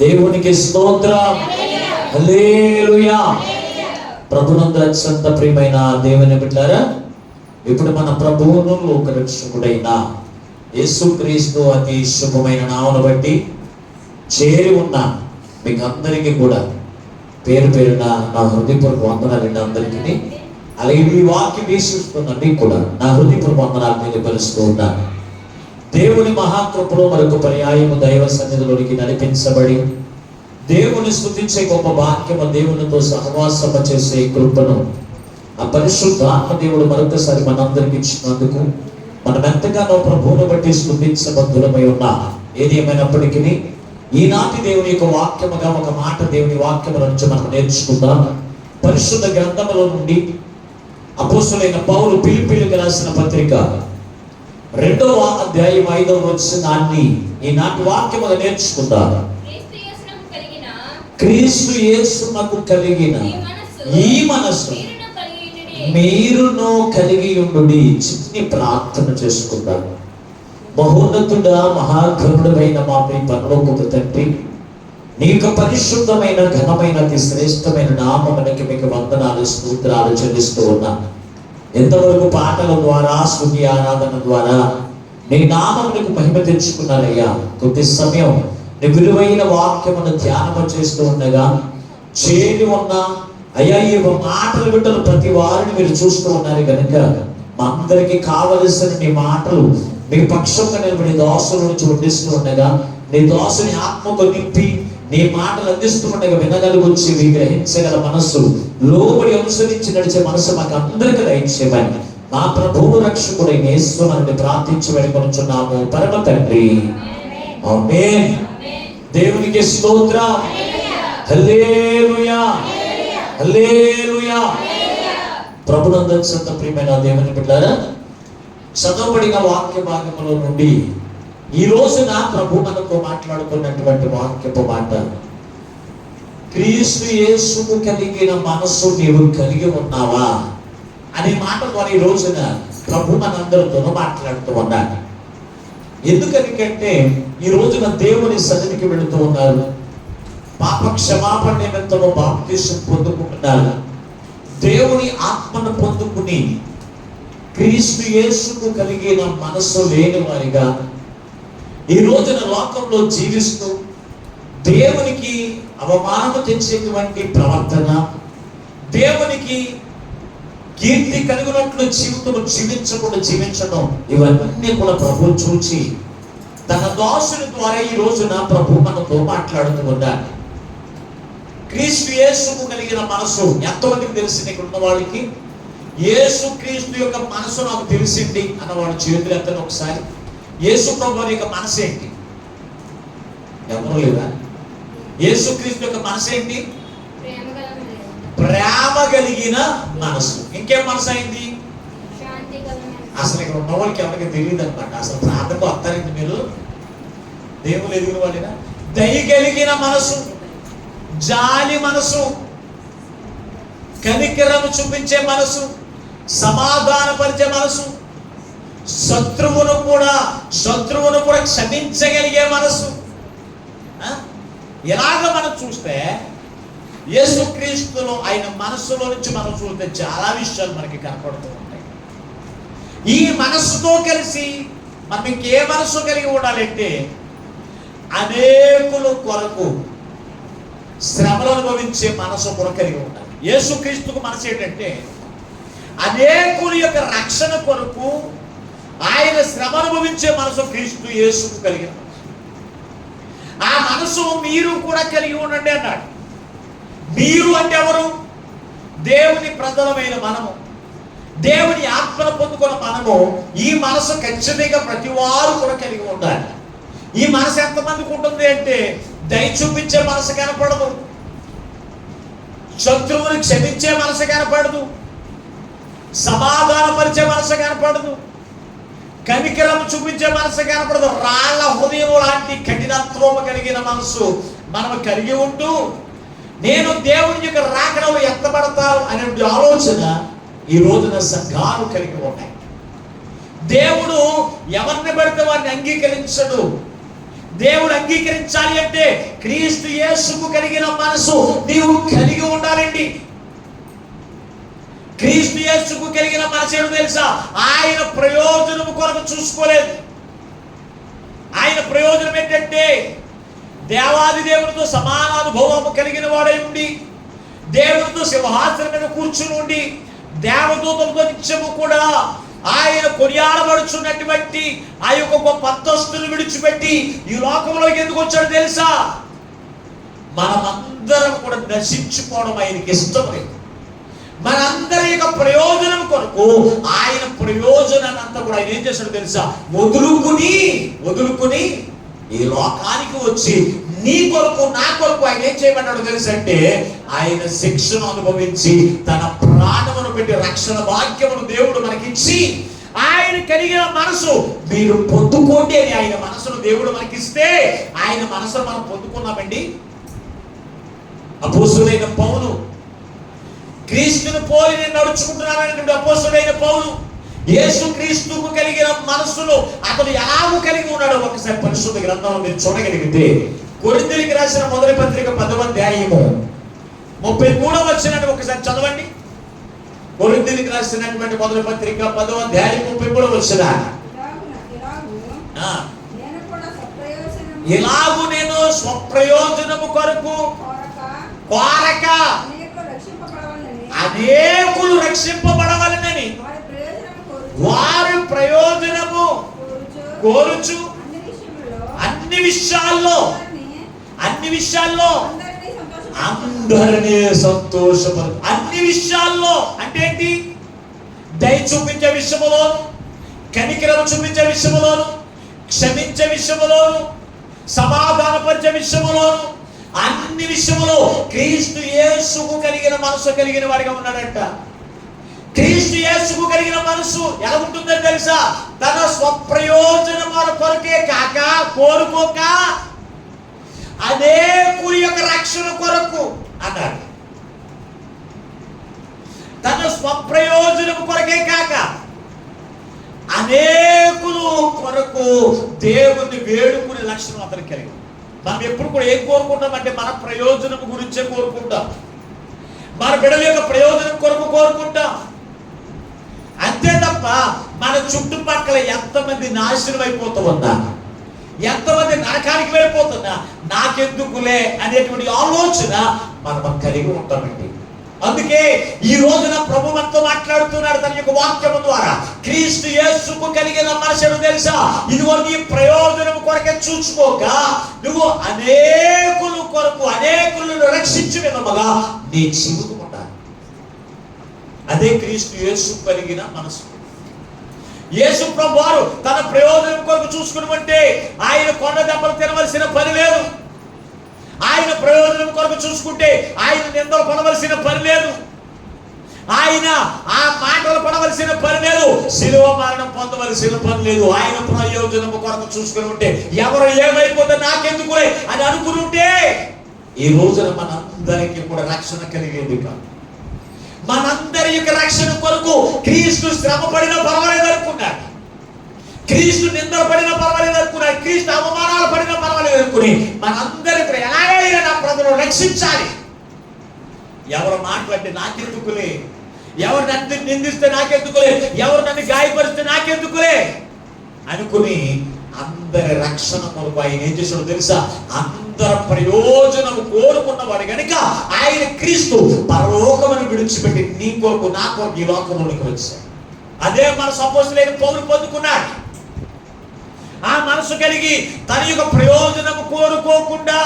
దేవునికి స్తోత్రం. హల్లెలూయా. ప్రభునందు అత్యంత ప్రియమైన దేవుని బిడ్డలారా, ఇప్పుడు మన ప్రభువును లోకరక్షకుడైన యేసుక్రీస్తు అతి శుభమైన నామమును బట్టి చేరి ఉన్న మీకు అందరికీ కూడా పేరు పేరున నా హృదయపూర్వక వందనాలండి అందరికీ. అలాగే ఈ వాక్యం వీక్షిస్తున్న మీకు కూడా నా హృదయపూర్వక వందనాలు తెలియపరుస్తూ ఉన్నాను. దేవుని మహాకృపలో మరొక పర్యాయము దైవ సన్నిధిలోనికి నడిపించబడి దేవుని స్తుతించే గొప్ప భాగ్యము, దేవునితో సహవాసము చేసే కృపను ఆ పరిశుద్ధాత్మ దేవుడు మరొకసారి మనందరికి ఇచ్చినందుకు మనం ఎంతగానో ప్రభువును బట్టి స్తుతించబద్ధులమై ఉన్నా. ఏది ఏమైనప్పటికీ ఈనాటి దేవుని యొక్క వాక్యముగా ఒక మాట దేవుని వాక్యము నుంచి మనం నేర్చుకుందాం. పరిశుద్ధ గ్రంథములో నుండి అపోస్తలుడైన పౌలు ఫిలిప్పీయులకు రాసిన పత్రిక 2వ అధ్యాయం 5వ వచనాన్ని ఈనాటి వాక్యముగా నేర్చుకుందాం. క్రీస్తు యేసునకు కలిగిన ఈ మనస్సు మీరును కలిగి ఉండుడి. చిన్ని ప్రార్థన చేసుకుందాం. మహోన్నతుడా, మహాగణుడైన మా ప్రియ పరలోకపు తండ్రి, నీ యొక్క పరిశుద్ధమైన ఘనమైన అతి శ్రేష్టమైన నామమునకి మీకు వందనాలు స్తోత్రాలు చెల్లిస్తూ ఉన్నాను. ఎంతవరకు పాటల ద్వారా, స్తుతి ఆరాధన ద్వారా నీ నామమునకు మహిమ తెచ్చుకున్నారయ్యా. కొద్ది సమయం నీ విలువైన వాక్యమును ధ్యానము చేస్తూ ఉండగా చేరి ఉన్న అయ్యా ఈ మాటలు వింటున్న ప్రతి వారిని మీరు చూస్తూ ఉన్నారు కనుక మా అందరికి కావలసిన నీ మాటలు మీ పక్షంగా నిలబడి దోషుల నుంచి వడ్డిస్తూ ఉండగా నీ దోషుని ఆత్మకు నింపి నీ మాటలు అందిస్తూ ఉండగా వినగలుగుచ్చి గ్రహించగల మనస్సు, లోబడి అనుసరించి నడిచే మనసు మాకు అందరికీ దయచేయమని మా ప్రభువు రక్షకుడైన యేసుని ప్రార్థించి వేడుకొనుచున్నాము పరమ తండ్రి. ఆమేన్. దేవునికి స్తోత్రం. హల్లెలూయా, హల్లెలూయా. ప్రభునందు అత్యంత ప్రియమైన దేవుని బిడ్డలారా, చదవబడిన వాక్య భాగములో నుండి ఈ రోజున ప్రభు మనతో మాట్లాడుకున్నటువంటి వాక్యపు మాట, క్రీస్తు యేసుకు కలిగిన మనస్సు నీవు కలిగి ఉన్నావా అనే మాట ద్వారా ఈ రోజున ప్రభు మనందరితోనూ మాట్లాడుతూ ఉన్నాడు. ఎందుకంటే ఈ రోజున దేవుని సన్నిధికి వెళుతూ ఉన్నారు, పాప క్షమాపణ నిమిత్తము బాప్తిసం పొందుకుంటున్నారు, దేవుని ఆత్మను పొందుకుని క్రీస్తు యేసుకు కలిగిన మనస్సు లేని వారిగా ఈ రోజున లోకంలో జీవిస్తూ దేవునికి అవమానము తెచ్చేటువంటి ప్రవర్తన, దేవునికి కీర్తి కలిగినట్లు జీవితం జీవించకుండా జీవించడం, ఇవన్నీ కూడా ప్రభు చూచి తన దాసుని ద్వారా ఈ రోజున ప్రభు మనతో మాట్లాడుతూ ఉన్నాడు. క్రీస్తు యేసుకు కలిగిన మనసు ఎంతమందికి తెలిసింది? ఇక్కడ ఉన్న వాళ్ళకి యేసు క్రీస్తు యొక్క మనసు నాకు తెలిసింది అన్నవాడు చేతులు ఎత్తని ఒకసారి. యేసు ప్రభు యొక్క మనసు ఏంటి? ఎవరు లేదా? యేసు క్రీస్తు యొక్క మనసు ఏంటి? ప్రేమ కలిగిన మనసు. ఇంకేం మనసు అయింది? అసలు ఇక్కడ ఉన్న వాళ్ళకి ఎవరికి తెలియదు అనమాట. అసలు ప్రార్థనకు వస్తారండి మీరు, దేవుళ్ళు ఎదిగిన వాళ్ళేనా? దయ కలిగిన మనసు, జాలి మనసు, కనికరము చూపించే మనసు, సమాధానపరిచే మనసు, శత్రువును కూడా క్షమించగలిగే మనసు. ఎలాగ మనం చూస్తే యేసుక్రీస్తులో ఆయన మనస్సులో నుంచి మనం చూస్తే చాలా విషయాలు మనకి కనపడుతూ ఉంటాయి. ఈ మనస్సుతో కలిసి మనం ఇంకే మనస్సు కలిగి ఉండాలంటే అనేకుల కొరకు శ్రమలు అనుభవించే మనసు కూడా కలిగి ఉండాలి. యేసుక్రీస్తుకు మనసు ఏంటంటే అనేకుల యొక్క రక్షణ కొరకు ఆయన శ్రమ అనుభవించే మనసు క్రీస్తు యేసుకు కలిగిన మనసు. ఆ మనసు మీరు కూడా కలిగి ఉండండి అన్నాడు. మీరు అంటే ఎవరు? దేవుని ప్రజలమైన మనము, దేవుని ఆత్మను పొందుకున్న మనము. ఈ మనసు ఖచ్చితంగా ప్రతి వారు కూడా కలిగి ఉండాలి. ఈ మనసు ఎంతమందికి ఉంటుంది అంటే, దయ చూపించే మనసు కనపడదు, శత్రువుని క్షమించే మనసు కనపడదు, సమాధానపరిచే మనసు కనపడదు, కనికరం చూపించే మనసు కనపడదు. రాళ్ళ హృదయం లాంటి కఠినత్వము కలిగిన మనసు మనం కలిగి ఉంటూ నేను దేవుని యొక్క రాకడలో ఎత్తబడతాను అనే ఆలోచన ఈ రోజున సంఘాలు కలిగి ఉన్నాయి. దేవుడు ఎవరిని పడితే వారిని అంగీకరించడు. దేవుడు అంగీకరించాలి అంటే క్రీస్తు యేసుకు కలిగిన మనసు నీవు కలిగి ఉండాలండి. క్రీస్తు యేసుకు కలిగిన మనసు ఏమిటో తెలుసా? ఆయన ప్రయోజనం కొరకు చూసుకోలేదు. ఆయన ప్రయోజనం ఏంటంటే దేవాది దేవుడితో సమాన అనుభవము కలిగిన వాడై ఉండి, దేవుడితో సింహాసనం మీద కూర్చుని ఉండి, దేవదూతలతో నిత్యము కూడా ఆయన కొనియాడబడుచున్నటువంటి ఆ యొక్క గొప్ప అంతస్తును విడిచిపెట్టి ఈ లోకంలోకి ఎందుకు వచ్చాడు తెలుసా? మనమందరం కూడా నశించుకోవడం ఆయనకి ఇష్టం లేదు. మనందరి యొక్క ప్రయోజనం కొరకు ఆయన ప్రయోజనాన్ని అంతా కూడా ఆయన ఏం చేశాడు తెలుసా? వదులుకుని ఈ లోకానికి వచ్చి నీ కొరకు నా కొరకు ఆయన ఏం చేయమన్నాడు తెలుసా అంటే ఆయన శిక్షను అనుభవించి తన ప్రాణమును పెట్టి రక్షణ భాగ్యమును దేవుడు మనకిచ్చి ఆయన కలిగిన మనసు మీరు పొందుకోండి అని ఆయన మనసును దేవుడు మనకిస్తే ఆయన మనసును మనం పొందుకున్నామండి. అపోస్తులైన పౌలు క్రీస్తును పోలి నేను నడుచుకుంటున్నానని అపోస్తులైన పౌలు యేసు క్రీస్తుకు కలిగిన మనస్సులో అతను ఎలాగూ కలిగి ఉన్నాడో ఒకసారి పరిశుద్ధ గ్రంథంలో మీరు చూడగలిగితే కొరింథీయులకు రాసిన మొదటి పత్రిక 10వ అధ్యాయము 33వ వచనాన్ని ఒకసారి చదవండి. కొరింథీయులకు రాసినటువంటి మొదటి పత్రిక 10వ అధ్యాయం 33వ వచనం. ఇలాగు నేను స్వప్రయోజనము కొరకు కోరక అనేకులు రక్షింపబడవలనని వారి ప్రయోజనము కోరుచు అన్ని విషయాల్లో అందరినీ సంతోషపరు. అన్ని విషయాల్లో అంటే ఏంటి? దయ చూపించే విషయములోను, కనికరం చూపించే విషయములోను, క్షమించే విషయములోను, సమాధానపరిచే విషయములోను, అన్ని విషయములో క్రీస్తు యేసుకు కలిగిన మనసు కలిగిన వాడిగా ఉన్నాడంట. క్రీస్తు యేసుకు కలిగిన మనసు ఎలా ఉంటుందని తెలుసా? తన స్వప్రయోజనముల కొరకే కాక కోరుకోక అనేకుల యొక్క రక్షణ కొరకు అన్నాడు. తన స్వప్రయోజనం కొరకే కాక అనేకులు కొరకు దేవుని వేడుకునే లక్షణం అతనికి కలిగి. మనం ఎప్పుడు కూడా ఏం కోరుకుంటాం అంటే మన ప్రయోజనం గురించే కోరుకుంటాం, మన బిడ్డల యొక్క ప్రయోజనం కొరకు కోరుకుంటాం. అంతే తప్ప మన చుట్టుపక్కల ఎంతమంది నాశనం అయిపోతూ ఉన్నా, ఎంతమంది నరకానికి వెళ్ళిపోతున్నా నాకెందుకులే అనేటువంటి ఆలోచన మనం కలిగి ఉంటామండి. అందుకే ఈ రోజున ప్రభు మనతో మాట్లాడుతున్నాడు తన యొక్క వాక్యము ద్వారా. క్రీస్తు యేసుకు కలిగిన మనసు తెలుసా? ఇదిగో నీ ప్రయోజనం కొరకే చూసుకోక నువ్వు అనేకుల కొరకు అనేకులను రక్షించు విధముగా నీ జీవితం ఉండాలి. అదే క్రీస్తు యేసు కలిగిన మనసు. యేసు ప్రభు వారు తన ప్రయోజనం కొరకు చూసుకుని ఆయన కొండ దెబ్బలు తినవలసిన పని లేదు. ఆయన ప్రయోజనం కొరకు చూసుకుంటే ఆయన నిందలు పడవలసిన పని లేదు, ఆయన ఆ మాటలు పడవలసిన పని లేదు, శిలువ మరణం పొందవలసిన పని లేదు. ఆయన ప్రయోజనం కొరకు చూసుకుని ఉంటే ఎవరు ఏమైపోతే నాకెందుకులే అని అనుకుని ఉంటే ఈ రోజున మనందరికీ కూడా రక్షణ కలిగేది కాదు. మనందరి యొక్క రక్షణ కొరకు క్రీస్తు శ్రమ పడినా పర్వాలేదు అనుకున్నాడు, క్రీస్తు నిందలు పడినా పర్వాలేదు అనుకున్నాడు, క్రీస్తు అవమానాలు పడినా పర్వాలేదు అనుకుని మనందరి ఎలాగైనా నా ప్రజలు రక్షించాలి. ఎవరు మాట్లాడితే నాకెందుకులే, ఎవరు నన్ను నిందిస్తే నాకెందుకులే, ఎవరు నన్ను గాయపరిస్తే నాకెందుకులే అనుకుని అందరి రక్షణ కొరకు ఆయన ఏం చేశాడో తెలుసా? అందరి ప్రయోజనం కోరుకున్నవాడు కనుక ఆయన క్రీస్తు పరలోకమును విడిచిపెట్టి నీ కొరకు నా కొరకు ఈ లోకంలోకి వచ్చాడు. అదే మన అపోస్తలుడైన పౌలు పొందుకున్నాడు. ఆ మనసు కలిగి తన యొక్క ప్రయోజనం కోరుకోకుండా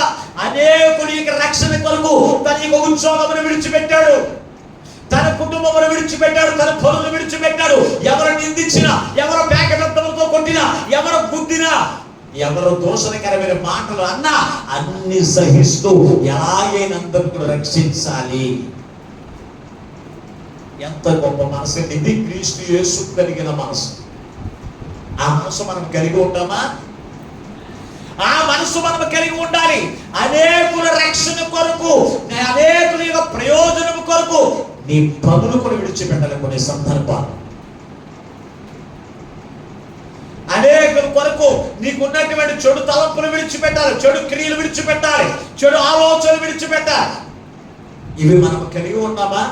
అనేకుడి యొక్క రక్షణ కొరకు తన యొక్క ఉద్యోగమును విడిచిపెట్టాడు, తన కుటుంబమును విడిచిపెట్టాడు, తన పనులు విడిచిపెట్టాడు. ఎవరు నిందించినా, ఎవరు పేకటంతో కొట్టినా, ఎవరు గుద్దినా, ఎవరు దోషణకరమైన మాటలు అన్నా అన్ని సహిస్తూ ఎలాగైనా అందరూ రక్షించాలి. ఎంత గొప్ప మనసు! ఇది క్రీస్తు యేసు కలిగిన మనసు. ఆ మనసు మనం కలిగి ఉంటామా? ఆ మనసు మనం కలిగి ఉండాలి. అనేకుల రక్షణ కొరకు, అనేకుల యొక్క ప్రయోజనం కొరకు నీ పనులు కూడా విడిచిపెట్టాలి. కొన్ని సందర్భాలు అనేకుల కొరకు నీకున్నటువంటి చెడు తలంపులు విడిచిపెట్టాలి, చెడు క్రియలు విడిచిపెట్టాలి, చెడు ఆలోచనలు విడిచిపెట్టాలి. ఇవి మనం కలిగి ఉన్నామా?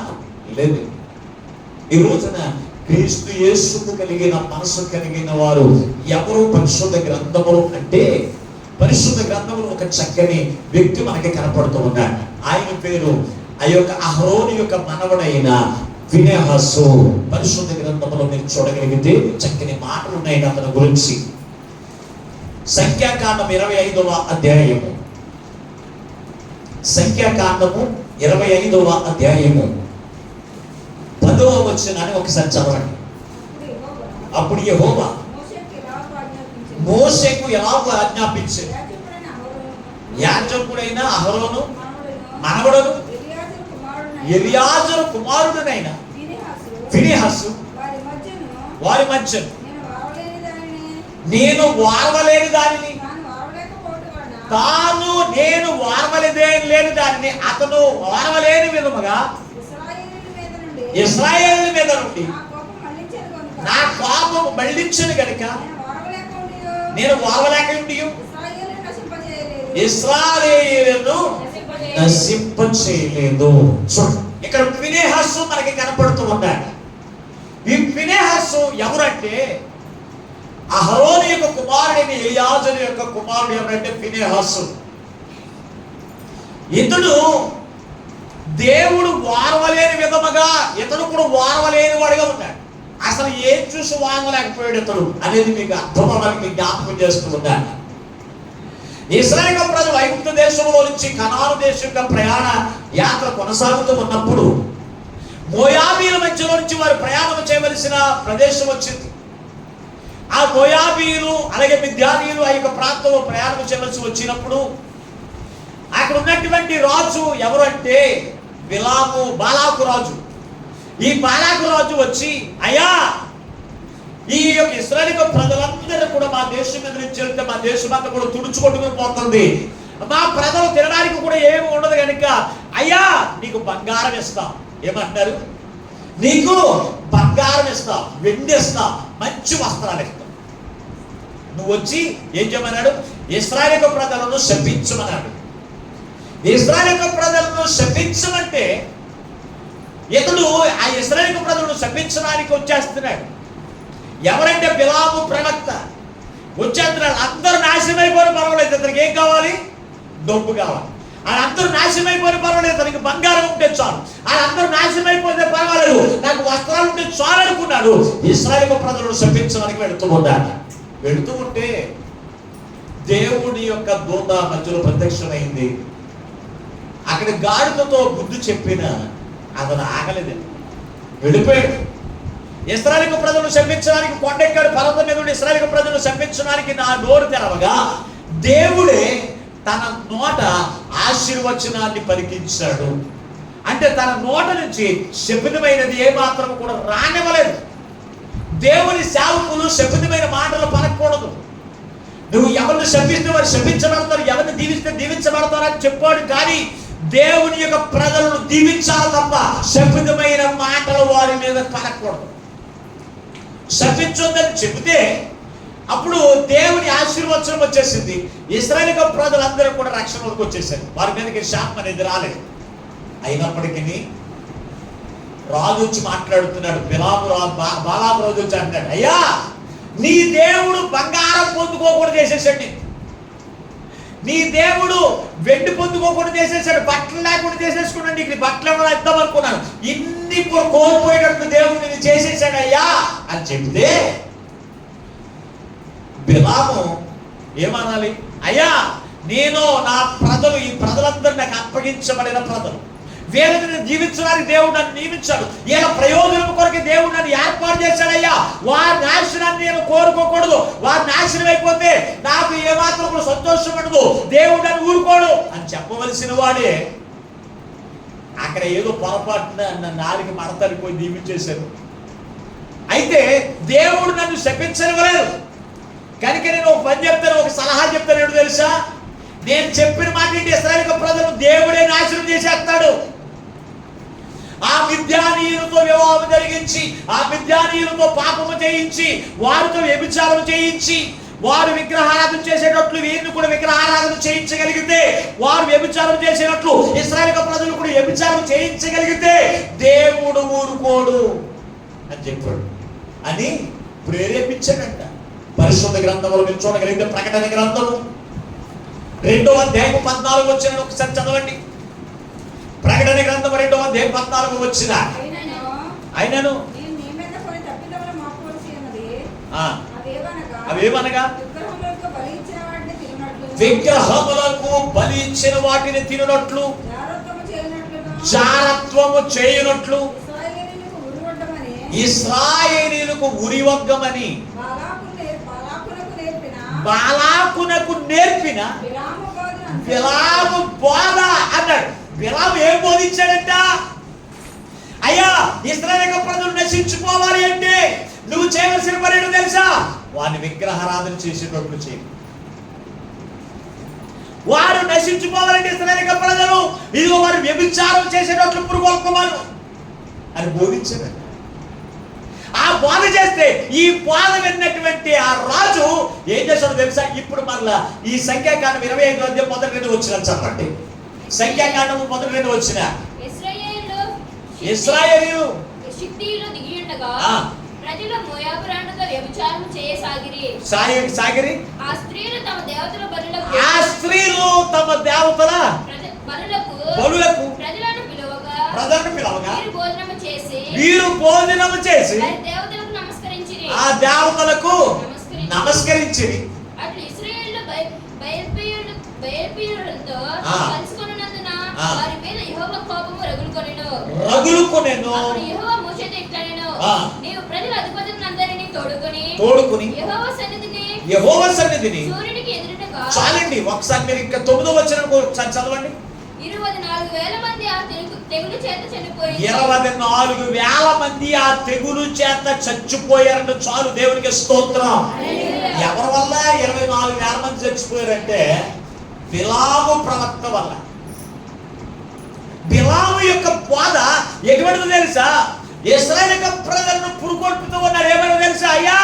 లేదు. ఈ రోజున క్రీస్తు యేసుకు కలిగిన మనసు కలిగిన వారు ఎవరు పరిశుద్ధ గ్రంథములు అంటే, పరిశుద్ధ గ్రంథములు ఒక చక్కని వ్యక్తి మనకి కనపడుతూ ఉన్నాడు. ఆయన పేరు ఆ యొక్క అహరోను యొక్క మనవడైన ఫినెహాసు. పరిశుద్ధ గ్రంథములో మీరు చూడగలిగితే చక్కని మాటలు ఉన్నాయి అతని గురించి. సంఖ్యాకాండం 25వ అధ్యాయము, సంఖ్యాకాండము 25వ అధ్యాయము 10వ వచనాన్ని ఒకసారి చదవండి. అప్పుడు యెహోవా మోషేకు ఎలాగో ఆజ్ఞాపించాడు, యాజకుడైన అహరోను మనవడును ఎలియాజరు కుమారుడునైన ఫినెహాసు వారి మధ్యను నేను వారవలేని దానిని, తాను నేను వారవలేని దానిని అతను వారవలేని విధముగా ఇశ్రాయేలు మీద నుండి నా కోపం మళ్ళించను గనుక నేను వారవలేక ఉండి ఇశ్రాయేలును నశింపచేయలేదు. చూడండి, ఇక్కడ ఫినెహాసు మనకి కనపడుతూ ఉన్నాడు. ఈ ఫినెహాసు ఎవరంటే అహరోను యొక్క కుమారుడైన ఎలియాజరు యొక్క కుమారుడు ఎవరంటే ఫినెహాసు. ఇతడు దేవుడు వారవలేని విధముగా ఇతడు కూడా వారవలేని వాడిగా ఉన్నాడు. అసలు ఏం చూసి వారవలేకపోయాడు ఇతడు అనేది మీకు అర్థం అవ్వడానికి జ్ఞాపకం చేస్తూ ఉన్నాడు. ఇశ్రాయేలు ప్రజలు ఐగుప్తు దేశంలో నుంచి కనాను దేశంగా ప్రయాణ యాత్ర కొనసాగుతూ ఉన్నప్పుడు మోయాబీల మధ్యలో నుంచి వారు ప్రయాణం చేయవలసిన ప్రదేశం వచ్చింది. ఆ మోయాబీలు అలాగే మిద్యానీయులు ఆ యొక్క ప్రాంతంలో ప్రయాణం చేయవలసి వచ్చినప్పుడు అక్కడ ఉన్నటువంటి రాజు ఎవరు అంటే బాలాకు రాజు. ఈ బాలాకు రాజు వచ్చి, అయ్యా ఈ యొక్క ఇశ్రాయేలు ప్రజలందరూ కూడా మా దేశం మీద నుంచి వెళ్తే మా దేశం అంతా కూడా తుడుచుకొట్టుకుని పోతుంది, మా ప్రజలు తినడానికి కూడా ఏమి ఉండదు కనుక అయ్యా నీకు బంగారం ఇస్తాం. ఏమంటారు? నీకు బంగారం ఇస్తాం, వెండి ఇస్తాం, మంచి వస్త్రాలు ఇస్తాం. నువ్వు వచ్చి ఏం చేయమన్నాడు? ఇశ్రాయేలు ప్రజలను శపించమన్నాడు. ఇశ్రాయేలు ప్రజలను శపించమంటే ఇతడు ఆ ఇశ్రాయేలు ప్రజలను శపించడానికి వచ్చేస్తున్నాడు. ఎవరంటే బిలాము ప్రవక్త వచ్చేస్తున్నాడు. అందరూ నాశనం అయిపోయిన పర్వాలేదు, ఇతనికి ఏం కావాలి? డబ్బు కావాలి. వాళ్ళందరూ నాశనం అయిపోయిన పర్వాలేదు, ఇతనికి బంగారం ఉంటే చాలు. వాళ్ళందరూ నాశనం అయిపోతే పర్వాలేదు, నాకు వస్త్రాలు ఉంటే చాలు అనుకున్నాడు. ఇశ్రాయేలు ప్రజలను శపించడానికి వెళుతూ ఉన్నాడు. వెళుతూ ఉంటే దేవుడి యొక్క దూత మధ్యలో ప్రత్యక్షమైంది. అక్కడ గాడిదతో బుద్ధి చెప్పిన అతను ఆగలేదు, వెళ్ళిపోయాడు. ఇశ్రాయేలు ప్రజలను శపించడానికి కొండెక్కాడు. పర్వతం మీద నుండి ఇశ్రాయేలు ప్రజలను శపించడానికి నా నోరు తెరవగా దేవుడే తన నోట ఆశీర్వచనాన్ని పలికించాడు. అంటే తన నోట నుంచి శపితమైనది ఏ మాత్రం కూడా రానివ్వలేదు. దేవుని సేవకులు శపితమైన మాటలు పలకూడదు. నువ్వు ఎవరిని శపిస్తే వారు శపించబడతారు, ఎవరిని దీవిస్తే దీవించబడతారు అని చెప్పాడు. కానీ దేవుని యొక్క ప్రజలను దీవించాలి తప్ప శపితమైన మాటలు వారి మీద పలకూడదు. శపించొద్దని చెబితే అప్పుడు దేవుని ఆశీర్వచనం వచ్చేసింది. ఇశ్రాయేలు ప్రజలందరూ కూడా రక్షణలోకి వచ్చేసారు. వారి మీదకి శాపం అనేది రాలేదు. అయినప్పటికీ రాజు వచ్చి మాట్లాడుతున్నాడు. బాలాము రాజు వచ్చి అంటాడు, అయ్యా నీ దేవుడు బంగారం పొందుకోకుండా చేసేసాడు, నీ దేవుడు వెండి పొందుకోకుండా చేసేసాడు, బట్టలు లేకుండా చేసేసుకున్నాడు, నీకు బట్టలు ఎవరు ఇద్దాం అనుకున్నాను, ఇన్ని కోల్పోయేటట్టు దేవుడు నేను చేసేసాడు అయ్యా అని చెప్తే బిలాము ఏమనాలి? అయ్యా నేను నా ప్రజలు, ఈ ప్రజలందరూ నాకు అప్పగించబడిన ప్రజలు, వీళ్ళని జీవించడానికి దేవుడు నన్ను నియమించాడు, వీళ్ళ ప్రయోజనం కొరకు దేవుడు నన్ను ఏర్పాటు చేశాడయ్యా. వారి నాశనాన్ని నేను కోరుకోకూడదు, వారి నాశనం అయిపోతే నాకు ఏమాత్రం కూడా సంతోషం ఉండదు, దేవుడు నన్ను ఊరుకోడు అని చెప్పవలసిన వాడే అక్కడ ఏదో పొరపాటున నాలుగు మడతడిపోయి దీవించేశారు. అయితే దేవుడు నన్ను శపించనివ్వలేదు కనుక నేను ఒక పని చెప్తాను, ఒక సలహా చెప్తాను. ఏంటో తెలుసా? నేను చెప్పిన మాట ఏంటి? ఇశ్రాయేలు ప్రజలు దేవుడే నాశనం చేసేస్తాడు. ఆ మిద్యానీయులతో వివాహం జరిగించి, ఆ మిద్యానీయులతో పాపము చేయించి, వారితో వ్యభిచారం చేయించి, వారు విగ్రహారాధన చేసేటట్లు వీరిని కూడా విగ్రహారాధన చేయించగలిగితే, వారు వ్యభిచారం చేసేటట్లు ఇశ్రాయేలు ప్రజలు కూడా వ్యభిచారం చేయించగలిగితే దేవుడు ఊరుకోడు అని చెప్పాడు అని ప్రేరేపించాడంట. పరిశుద్ధ గ్రంథంలో మీరు చూడగలిగితే ప్రకటన గ్రంథము 2వ అధ్యాయం 14 వచ్చిన ఒకసారి చదవండి. ప్రకటన గ్రంథం 2వ అధ్యాయం 14 వచ్చిన అయినను అవేమనగా విగ్రహములకు బలి ఇచ్చిన వాటిని తిననట్లు, జారత్వము చేయునట్లు, ఇశ్రాయేలీయులకు ఉరివగ్గమని బాలాకునకు నేర్పిన బిలాము బోధ అన్నాడు. బిలాము ఏం బోధించాడంట? అయ్యా, ఇశ్రాయేలు ప్రజలు నశించుకోవాలి అంటే నువ్వు చేయవలసిన పని ఏంటో తెలుసా? వారిని విగ్రహారాధన చేసేటట్లు చేయి. వారు నశించుకోవాలంటే ఇశ్రాయేలు ప్రజలు ఇదిగో వారు వ్యభిచారం చేసేటట్లు పురుగొల్పమను అని బోధించాడు. ఆ బోధ చేస్తే ఈ బోధ విన్నటువంటి ఆ రాజు ఏం చేశాడో తెలుసా? ఇప్పుడు మరలా ఈ సంఖ్యాకాండం 25వ అధ్యాయం మొదటి 2 వచ్చిన చెప్పండి. సంఖ్యాకాండం మొదటి 2 వచ్చిన ఇశ్రాయేలీయులు ప్రజలు మోయాబు రాణులతో వ్యభిచారం చేయసాగిరి. ఆ స్త్రీలు తమ దేవతల బలులకు ప్రజలను పిలవగా వీరు భోజనము చేసి ఆ దేవతలకు నమస్కరించిరి. అట్లు ఇశ్రాయేలు బయల్పెయులతో కలుసుకొనున్నందున వారి మీద యెహోవా కోపము రగులుకొనెను. అప్పుడు యెహోవా మోషేతో ఇట్లనెను, నీవు ప్రజల అధిపతులందరినీ తోడుకొని యెహోవా సన్నిధిని సూర్యునికి ఎదురుగా. చాలండి, ఒకసారి మీరు ఇంకా 9వ వచనం చదవండి. 24,000 మంది ఆ తెగులు చేత చనిపోయారు. 24,000 మంది ఆ తెగులు చేత చచ్చిపోయారంటే చాలు, దేవునికి స్తోత్రం. ఎవరి వల్ల 24,000 మంది చచ్చిపోయారంటే బిలాము ప్రవక్త వల్ల. బిలాము యొక్క బోధ ఎటువంటిదో తెలుసా? ఇశ్రాయేలు ప్రజలను పురుగొల్పుతూ ఉన్నారు. ఏమైనా తెలుసా? అయ్యా,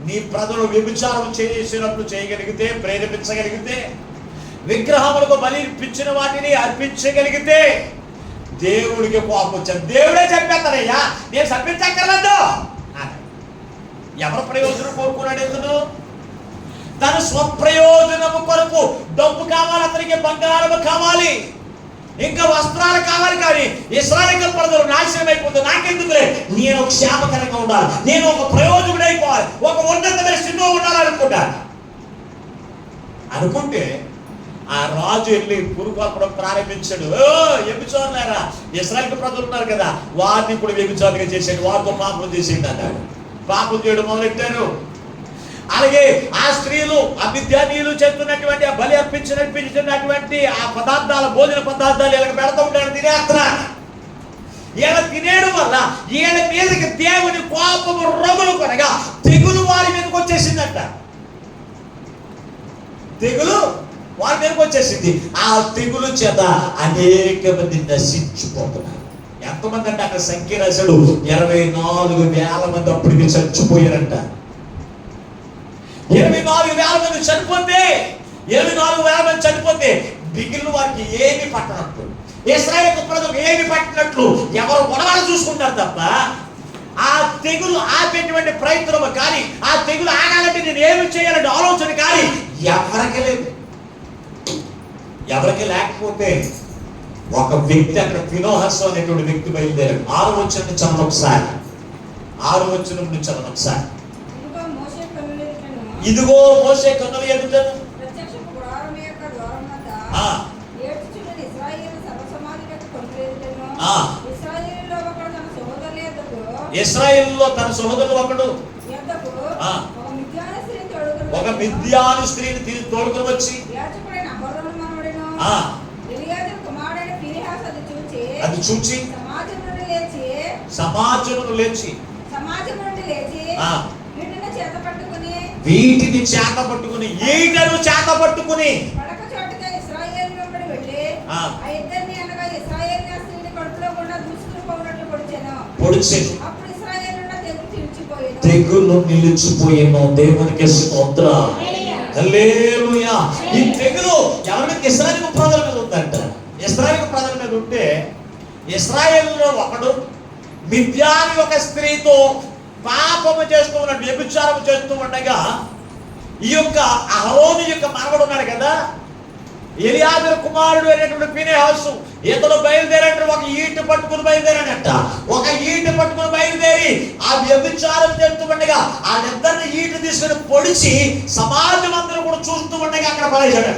నీ ప్రజలు వ్యభిచారం చేసినట్లు చేయగలిగితే, ప్రేరేపించగలిగితే, విగ్రహములకు బలి ఇప్పించిన వాటిని అర్పించగలిగితే దేవుడికి కోపం వచ్చాడు. దేవుడే చెప్పేస్తారయ్యా, నేను చంపించక్కర్లేదు. ఎవరి ప్రయోజనం కోరుకున్నాడు? ఎందుకు? తన స్వప్రయోజనము కొరకు డబ్బు కావాలి, అతనికి బంగారము కావాలి, ఇంకా వస్త్రాలు కావాలి. కానీ ఇశ్రాయేలు ప్రజలు నాశనం అయిపోతుంది. నాకెందుకులే, నేను క్షేమకరంగా ఉండాలి, నేను ఒక ప్రయోజకుడు అయిపోవాలి, ఒక ఉన్నతమైన స్థితిలో ఉండాలనుకుంటాను. అనుకుంటే ఆ రాజు వెళ్ళి పురుగొల్పడం ప్రారంభించాడు. వ్యభిచారులారా, ఇశ్రాయేలు ప్రజలు ఉన్నారు కదా, వారిని కూడా వ్యభిచారులుగా చేసాడు, వారితో పాపం చేసేయండి అన్నాడు. పాపం చేయడం మొదలెట్టారు. అలాగే ఆ స్త్రీలు ఆ మిద్యానీయులు చేస్తున్నటువంటి ఆ బలి అర్పించినటువంటి ఆ పదార్థాలు, భోజన పదార్థాలు వీళ్ళకి పెడతా ఉంటాడు, తినేస్తున్నారు. వీళ్ళ తినేయడం వల్ల వీళ్ళ మీదకి దేవుని కోపము రగులు కొనగా తెగులు వారి మీదకి వచ్చేసిందంట. తెగులు వారి మీదకి వచ్చేసింది. ఆ తెగులు చేత అనేక మంది నశించిపోతున్నారు. ఎంతమంది అంటే అక్కడ సంఖ్య రాశాడు, 24,000 మంది అప్పటికి చచ్చిపోయారంట. 24,000 మంది చనిపోతే, 24,000 మంది చనిపోతే మిగిలిన వారికి ఏమి పట్టనట్లు, ఇశ్రాయేలు ప్రజలకు ఏమి పట్టినట్లు ఎవరు గొడవలు చూసుకుంటారు తప్ప ఆ తెగులు ఆపేటువంటి ప్రయత్నం కానీ, ఆ తెగులు ఆగాలంటే నేను ఏమి చేయాలంటే ఆలోచన కానీ ఎవరికి లేదు. ఎవరికి లేకపోతే ఒక వ్యక్తి అక్కడ ఫినోహస్ అనేటువంటి వ్యక్తి బయలుదేరాడు. 6వ వచనం చదవండి ఒకసారి. 6వ వచనం నుంచి చదవండి ఒకసారి. ఇదిగో మోషే కన్నుల ఎదుటను ఇశ్రాయేలులో తన సహోదరులు ఒకడు ఒక మిద్యాను స్త్రీని తోడుకొని వచ్చి అది చూచి సమాజమును లేచి వీటిని చేత పట్టుకుని ఈటను చేత పట్టుకుని పొడిచేది. తెగులు నిలిచిపోయిన దేవునికి స్తోత్రం. హల్లెలూయా. ఈ తెగులు ఎవరి మీద? ఇశ్రాయేలు ప్రజల మీద ఉందంట. ఇశ్రాయేలు ప్రజల మీద ఉంటే ఇశ్రాయేలులో ఒకడు మిద్యాని ఒక స్త్రీతో పాపము చేస్తూ ఉన్నాడు, వ్యభిచారం చేస్తూ ఉండగా ఈ యొక్క అహరోను యొక్క మనవడు ఉన్నాడు కదా, ఎలియాజరు కుమారుడు అయినటువంటి ఫీనెహాసు, ఇతడు బయలుదేరంటే ఒక ఈట పట్టుకుని బయలుదేరాడంట. ఒక ఈట పట్టుకుని బయలుదేరి ఆ వ్యభిచారం చేస్తూ ఉండగా ఆ నిద్రని ఈట తీసుకుని పొడిచి సమాజం అందరూ కూడా చూస్తూ ఉండగా అక్కడ పడేశాడు.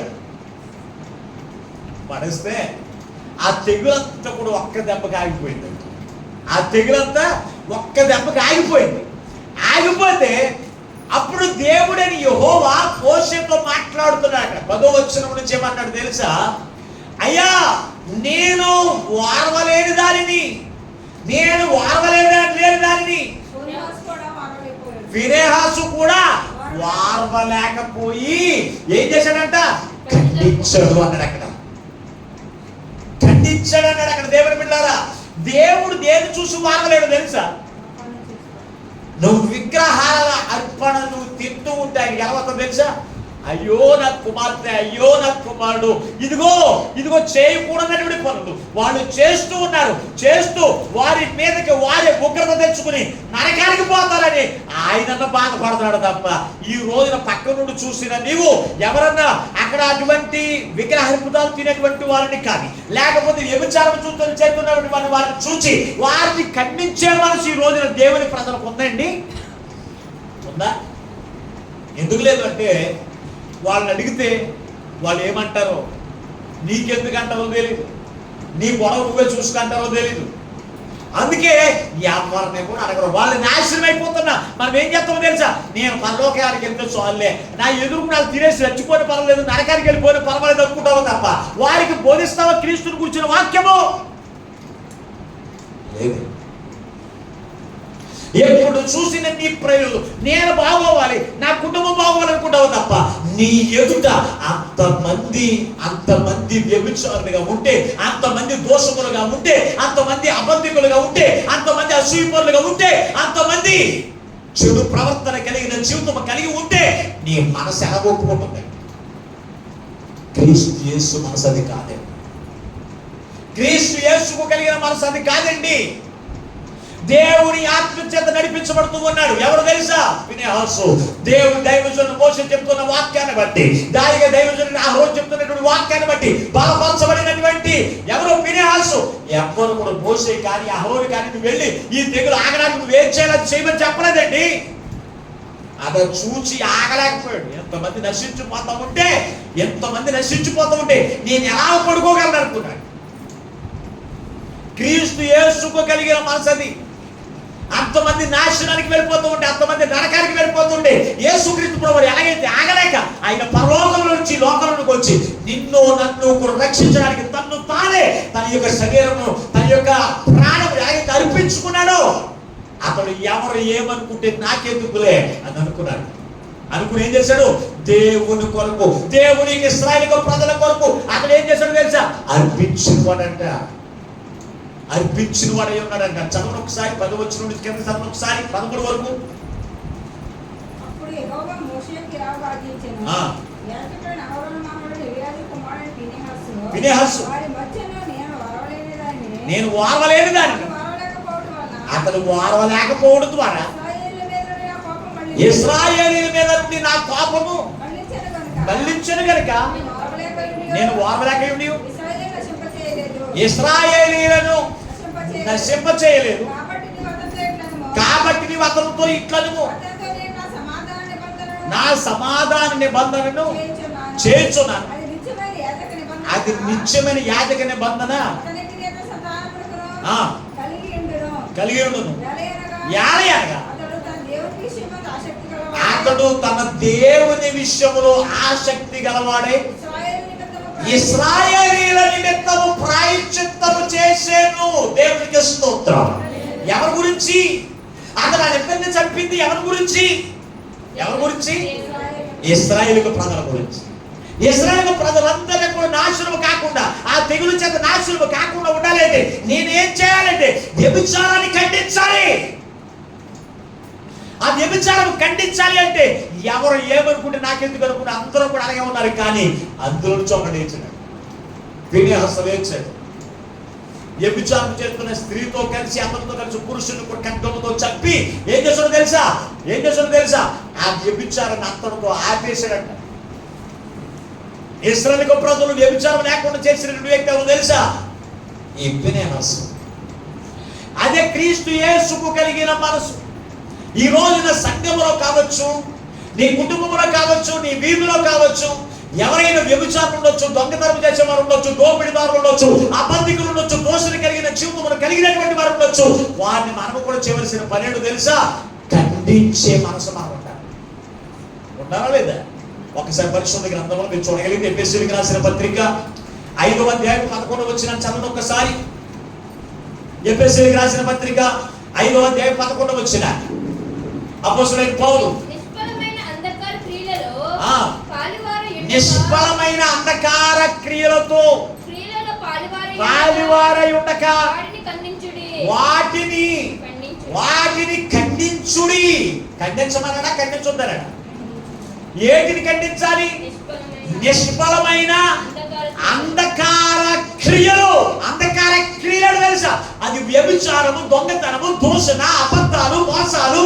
పడేస్తే ఆ తెగులంతా కూడా ఒక్క దెబ్బకి ఆగిపోయింది. ఆ తెగులంతా ఒక్క దెబ్బకి ఆగిపోయింది. ఆగిపోతే అప్పుడు దేవుడని యెహోవా మోషేతో మాట్లాడుతున్నాడు. 10వ వచనం నుంచి ఏమన్నాడు తెలుసా? అయ్యా, నేను వారవలేని దానిని, ఫీనెహాసు కూడా వారవలేకపోయి ఏం చేశాడంట? ఖండించాడు అన్నాడు. అక్కడ ఖండించాడు అన్నాడు. అక్కడ దేవుని బిడ్డలారా, దేవుడు దేని చూసి వారవలేడు తెలుసా? నువ్వు విగ్రహాల అర్పణ నువ్వు తింటూ ఉంటే ఆయన ఎలా వస్తుందో తెలుసా? అయ్యో నా కుమార్తె, అయ్యో నా కుమారుడు, ఇదిగో ఇదిగో చేయకూడనటువంటి పనులు వాళ్ళు చేస్తూ ఉన్నారు. చేస్తూ వారి మీదకి వారి ఉగ్రత తెచ్చుకుని నరకానికి పోతారని ఆయన బాధపడుతున్నాడు తప్ప ఈ రోజున పక్క నుండి చూసిన నీవు ఎవరన్నా అక్కడ అటువంటి విగ్రహార్పితాలు తినేటువంటి వారిని కానీ, లేకపోతే వ్యభిచారం చూస్తూ చేస్తున్నటువంటి వారిని చూసి వారిని ఖండించే మనసు ఈ రోజున దేవుని ప్రజలకు ఉందండి? ఉందా? ఎందుకు లేదు అంటే వాళ్ళని అడిగితే వాళ్ళు ఏమంటారో, నీకెందుకు అంటారో తెలీదు, నీ గొడవ నువ్వే చూసుకుంటారో తెలీదు. అందుకే ఎవరిని కూడా అడగరు. వాళ్ళు నాశనం అయిపోతున్నా మనం ఏం చేస్తామో తెలుసా? నేను పరలోకానికి వెళ్తే చాలులే, నా ఎదురుకు నాకు తినేసి చచ్చిపోయిన పర్వాలేదు, నరకానికి వెళ్ళిపోయిన పర్వాలేదు అనుకుంటావో తప్ప వారికి బోధిస్తావా క్రీస్తుని కూర్చున్న వాక్యము? లేదు. ఎప్పుడు చూసిన నీ ప్రజలు నేను బాగోవాలి, నా కుటుంబం బాగోవాలనుకుంటావు తప్ప నీ ఎదుట అంతమంది వ్యభిచారులుగా ఉంటే, అంతమంది దోషకులుగా ఉంటే, అంతమంది అబద్ధికులుగా ఉంటే, అంతమంది అసూయపరులుగా ఉంటే, అంతమంది చెడు ప్రవర్తన కలిగిన జీవితం కలిగి ఉంటే నీ మనసు ఎలా ఒప్పుకుంటుంది? క్రీస్తు యేసు మనసు అది కాదండి. క్రీస్తు యేసుకు కలిగిన మనసు అది కాదండి. దేవుని ఆత్మ చేత నడిపించబడుతూ ఉన్నాడు. ఎవరు తెలుసా? ఫీనెహాసు. దేవుని దైవజనుడు మోషే చెప్తున్న వాక్యాన్ని బట్టి, దానిగా దైవజనుడు ఆ రోజు చెప్తున్నటువంటి వాక్యాన్ని బట్టి బలపరచబడినటువంటి ఎవరు? ఫీనెహాసు. ఎవరు కూడా మోషే కానీ అహరోను కానీ నువ్వు వెళ్ళి ఈ తెగులు ఆగడానికి నువ్వు ఏం చేయాలని చేయమని చెప్పలేదండి. అలా చూచి ఆగలేకపోయాడు. ఎంతమంది నశించిపోతూ ఉంటే నేను ఎలా పడుకోగలను అనుకున్నాడు. క్రీస్తు యేసుకు కలిగిన మనసు అది. అంతమంది నాశనానికి వెళ్ళిపోతూ ఉంటే, అంతమంది నరకానికి వెళ్ళిపోతుండే యేసుక్రీస్తు ప్రభువు ఎలాగైతే ఆగలేక ఆయన పరలోకంలో నుంచి లోకంలోకి వచ్చి నిన్ను నన్ను రక్షించడానికి తన్ను తానే తన యొక్క శరీరము, తన యొక్క ప్రాణం ఎలాగైతే అర్పించుకున్నాడో అతడు ఎవరు ఏమనుకుంటే నాకెందుకులే అని అనుకున్నాడు. అనుకుని ఏం చేశాడు? దేవుని కొరకు, దేవునికి ఇశ్రాయేలు ప్రజల కొరకు అతడు ఏం చేశాడు తెలుసా? అర్పించుకోడంట. అర్పించిన వాడు అయి ఉన్నాడంట. చదవను ఒకసారి 10 వచనం నుండి కింద చదవను ఒకసారి 13 వరకు. అప్పుడు యెహోవా మోషేకి ఇలా ఆజ్ఞాపించెను. యాజకుడైన అహరోను మనవడు ఎలియాజరు కుమారుడైన ఫీనెహాసు వారి మధ్యలో నేను వారవలేని దానిని అతడు వారవలేకపోవడం ద్వారా ఇశ్రాయేలీయుల మీద నుండి నా కోపము మళ్ళించెను గనుక నేను వారవలేక ఇశ్రాయేలీయులను నశింపచేయలేదు. కాబట్టి నీవు అతనితో ఇట్లను నా సమాధాన నిబంధనను చేర్చున్నాను. అది నిత్యమైన యాజక నిబంధన కలిగి ఉండును. అతడు తన దేవుని విషయములో ఆసక్తి గలవాడే ఇశ్రాయేలీయుల నిమిత్తము ప్రాయశ్చిత్తము చేసేను. దేవునికి స్తోత్రం. ఎవరి గురించి? అతను ఆ నిబంధన చంపింది ఎవరి గురించి? ఇశ్రాయేలు ప్రజల గురించి. ఇశ్రాయేలు ప్రజలందరూ కూడా నాశనం కాకుండా, ఆ తెగులు చేత నాశనం కాకుండా ఉండాలంటే నేనేం చేయాలంటే వ్యభిచారాన్ని ఖండించాలి. ఆ వ్యభిచారం ఖండించాలి అంటే ఎవరు ఏమనుకుంటే నాకెందుకు అనుకుంటే అందరూ కూడా అలాగే ఉన్నారు. కానీ అందులో నుంచి ఒకడు లేచాడు, ఫినెహాసు లేచాడు. వ్యభిచారం చేస్తున్న స్త్రీతో కలిసి అతనితో కలిసి పురుషుని కూడా ఖడ్గంతో చంపి ఏం చేస్తాడో తెలుసా? ఆ వ్యభిచారాన్ని అంతటితో ఆపేశాడంట. ఇశ్రాయేలు ప్రజలు వ్యభిచారం లేకుండా చేసిన వ్యక్తి ఎవరు తెలుసా? ఈ ఫినెహాసు. అదే క్రీస్తు యేసుకు కలిగిన మనసు. ఈ రోజున సంఘంలో కావచ్చు, నీ కుటుంబంలో కావచ్చు, నీ వీధిలో కావచ్చు, ఎవరైనా వ్యభిచారం ఉండొచ్చు, దొంగతనం చేసేవారు ఉండొచ్చు, దోపిడిదారులు ఉండొచ్చు, అబద్ధికులు ఉండొచ్చు, దోషులు కలిగిన జీవితంలో కలిగినటువంటి వారు ఉండొచ్చు. వారిని మనం కూడా చేయవలసిన పనేడు తెలుసా? ఖండించే మనసు మనం ఉండాలా లేదా? ఒకసారి పరిశుద్ధ గ్రంథంలో మీరు చూడగలిగితే ఎఫెసీయులకు రాసిన పత్రిక 5వ అధ్యాయం 11వ వచనం చదవండి ఒకసారి. ఎఫెసీయులకు రాసిన పత్రిక 5వ అధ్యాయం 11వ వచనం. అపోస్తలుడైన పౌలు నిష్ఫలమైన అంధకార క్రియలతో పాలువారై ఉండక వాటిని ఖండించుడి. ఖండించమనడా ఖండించుద్దనడా? ఏటిని ఖండించాలి? నిష్ఫలమైన అంధకార క్రియలు. అంధకార క్రియలు తెలుసా? అది వ్యభిచారము, దొంగతనము, దూషణ, అబద్ధాలు, మోసాలు,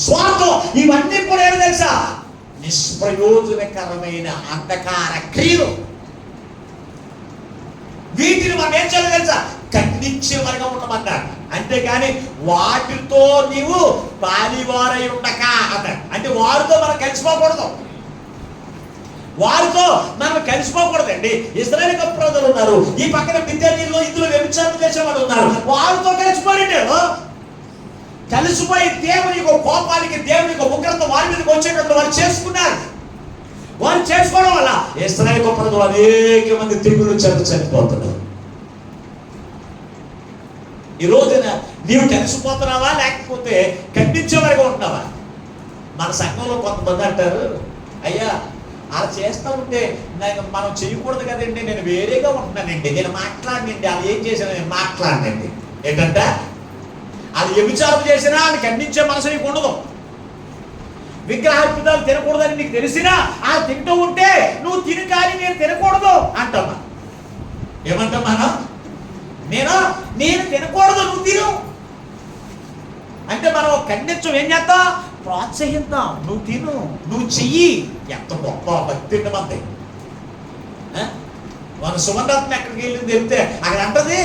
స్వార్థం, ఇవన్నీ కూడా ఏమి తెలుసా? నిష్ప్రయోజనకరమైన అంధకార క్రియలు. వీటిని మనం ఏం చేయాలి తెలుసా? ఖండించే వరగా ఉండమన్నాడు. అంతేగాని వాటితో నీవు పాలివారై ఉండక అన్నాడు. అంటే వారితో మనం కలిసిపోకూడదు, కలిసిపోకూడదండి. ఇశ్రాయేలు ప్రజలు ఉన్నారు, ఈ పక్కన మిద్యానీయుల్లో ఇందులో వ్యభిచారం చేసేవాళ్ళు ఉన్నారు. వారితో కలిసిపోయి దేవుని కోపానికి, దేవుని ఉగ్రత వారి మీదకి వచ్చేటట్లు వారు చేసుకున్నారు. వారు చేసుకోవడం వల్ల ఇశ్రాయేలు ప్రజలు అనేక మంది తెగులు చనిపోతున్నారు. ఈ రోజున నీవు కలిసిపోతున్నావా లేకపోతే ఖండించే వరకు ఉంటున్నావా? మన సంఘంలో కొంతమంది అంటారు, అయ్యా అలా చేస్తూ ఉంటే మనం చేయకూడదు కదండి, నేను వేరేగా ఉంటున్నానండి, నేను మాట్లాడినండి, అది ఏం చేసినా నేను మాట్లాడినండి. ఏంటంటే అది వ్యభిచారం చేసినా అని ఖండించే మనసు నీకు ఉండదు. విగ్రహార్పితాలు తినకూడదని నీకు తెలిసినా ఆ తింటూ ఉంటే నువ్వు తిని కానీ నేను తినకూడదు అంటామా? ఏమంటామా? నేను తినకూడదు, నువ్వు తిను అంటే మనం ఖండించం. ఏం చేద్దాం? ప్రోత్సహిద్దాం. నువ్వు తిను, నువ్వు చెయ్యి. ఎంత గొప్ప భక్తి మంది. మన సుమన్రత్న ఎక్కడికి వెళ్ళింది చెప్తే అక్కడ అంటుంది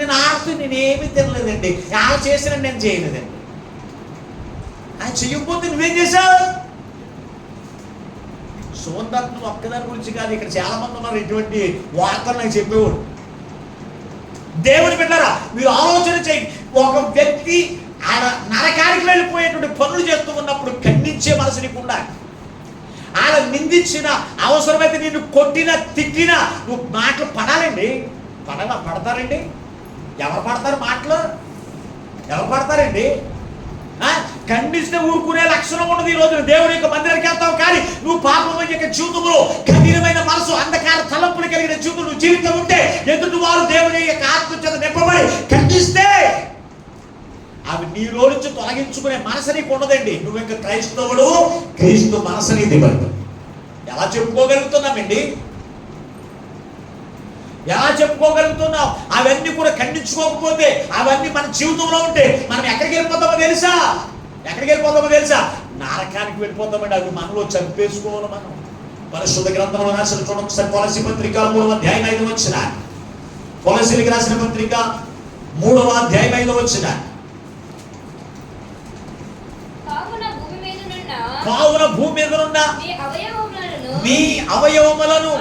నేను ఆడుతూ నేనేమి తినలేదండి, అలా చేసిన నేను చేయలేదండి. ఆయన చెయ్యకపోతే నువ్వేం చేశావు? సుమన్రత్న ఒక్కదాని గురించి కాదు, ఇక్కడ చాలా మంది ఉన్నారు ఇటువంటి వార్తలు నాకు చెప్పేవాడు. దేవుని బిడ్డలారా, మీరు ఆలోచన చేయండి. ఒక వ్యక్తి ఆయన నరకానికి వెళ్ళిపోయేటువంటి పనులు చేస్తూ ఉన్నప్పుడు ఖండించే మనసు నీకు ఉండాలి. ఆయన నిందించిన, అవసరమైతే నిన్ను కొట్టినా తిట్టినా నువ్వు మాటలు పడాలండి. పడతారండి? ఎవరు పడతారు మాటలు? ఎవరు పడతారండి? ఖండిస్తే ఊరుకునే లక్షణం ఉండదు. ఈ రోజు దేవుని యొక్క మందిరానికి వెళ్తావు కానీ నువ్వు పాపం యొక్క జీవితంలో కఠినమైన మనసు, అంధకార తలంపులు కలిగిన జీవితం నువ్వు జీవితం ఉంటే ఎదుటి వారు దేవుని యొక్క ఆత్మ చేత నింపబడి ఖండిస్తే అవి నీలో నుంచి తొలగించుకునే మనసు నీకు ఉండదండి. నువ్వు ఇంకా క్రైస్తవుడు, క్రీస్తు మనసు నీది పడదు. ఎలా చెప్పుకోగలుగుతున్నామండి? ఎలా చెప్పుకోగలుగుతున్నావు? అవన్నీ కూడా ఖండించుకోకపోతే, అవన్నీ మన జీవితంలో ఉంటే మనం ఎక్కడికి వెళ్ళిపోతామో తెలుసా? నరకానికి వెళ్ళిపోతామండి. అవి మనలో చంపేసుకోవాలి. మనం పరిశుద్ధ గ్రంథంలో రాసిన చూడండి ఒకసారి. కొలస్సీ పత్రిక 3వ అధ్యాయం 5వ వచనం. కొలస్సీలకు రాసిన పత్రిక 3వ అధ్యాయం 5వ వచనం. కావున భూమి మీద ఉన్న మీ అవయవములను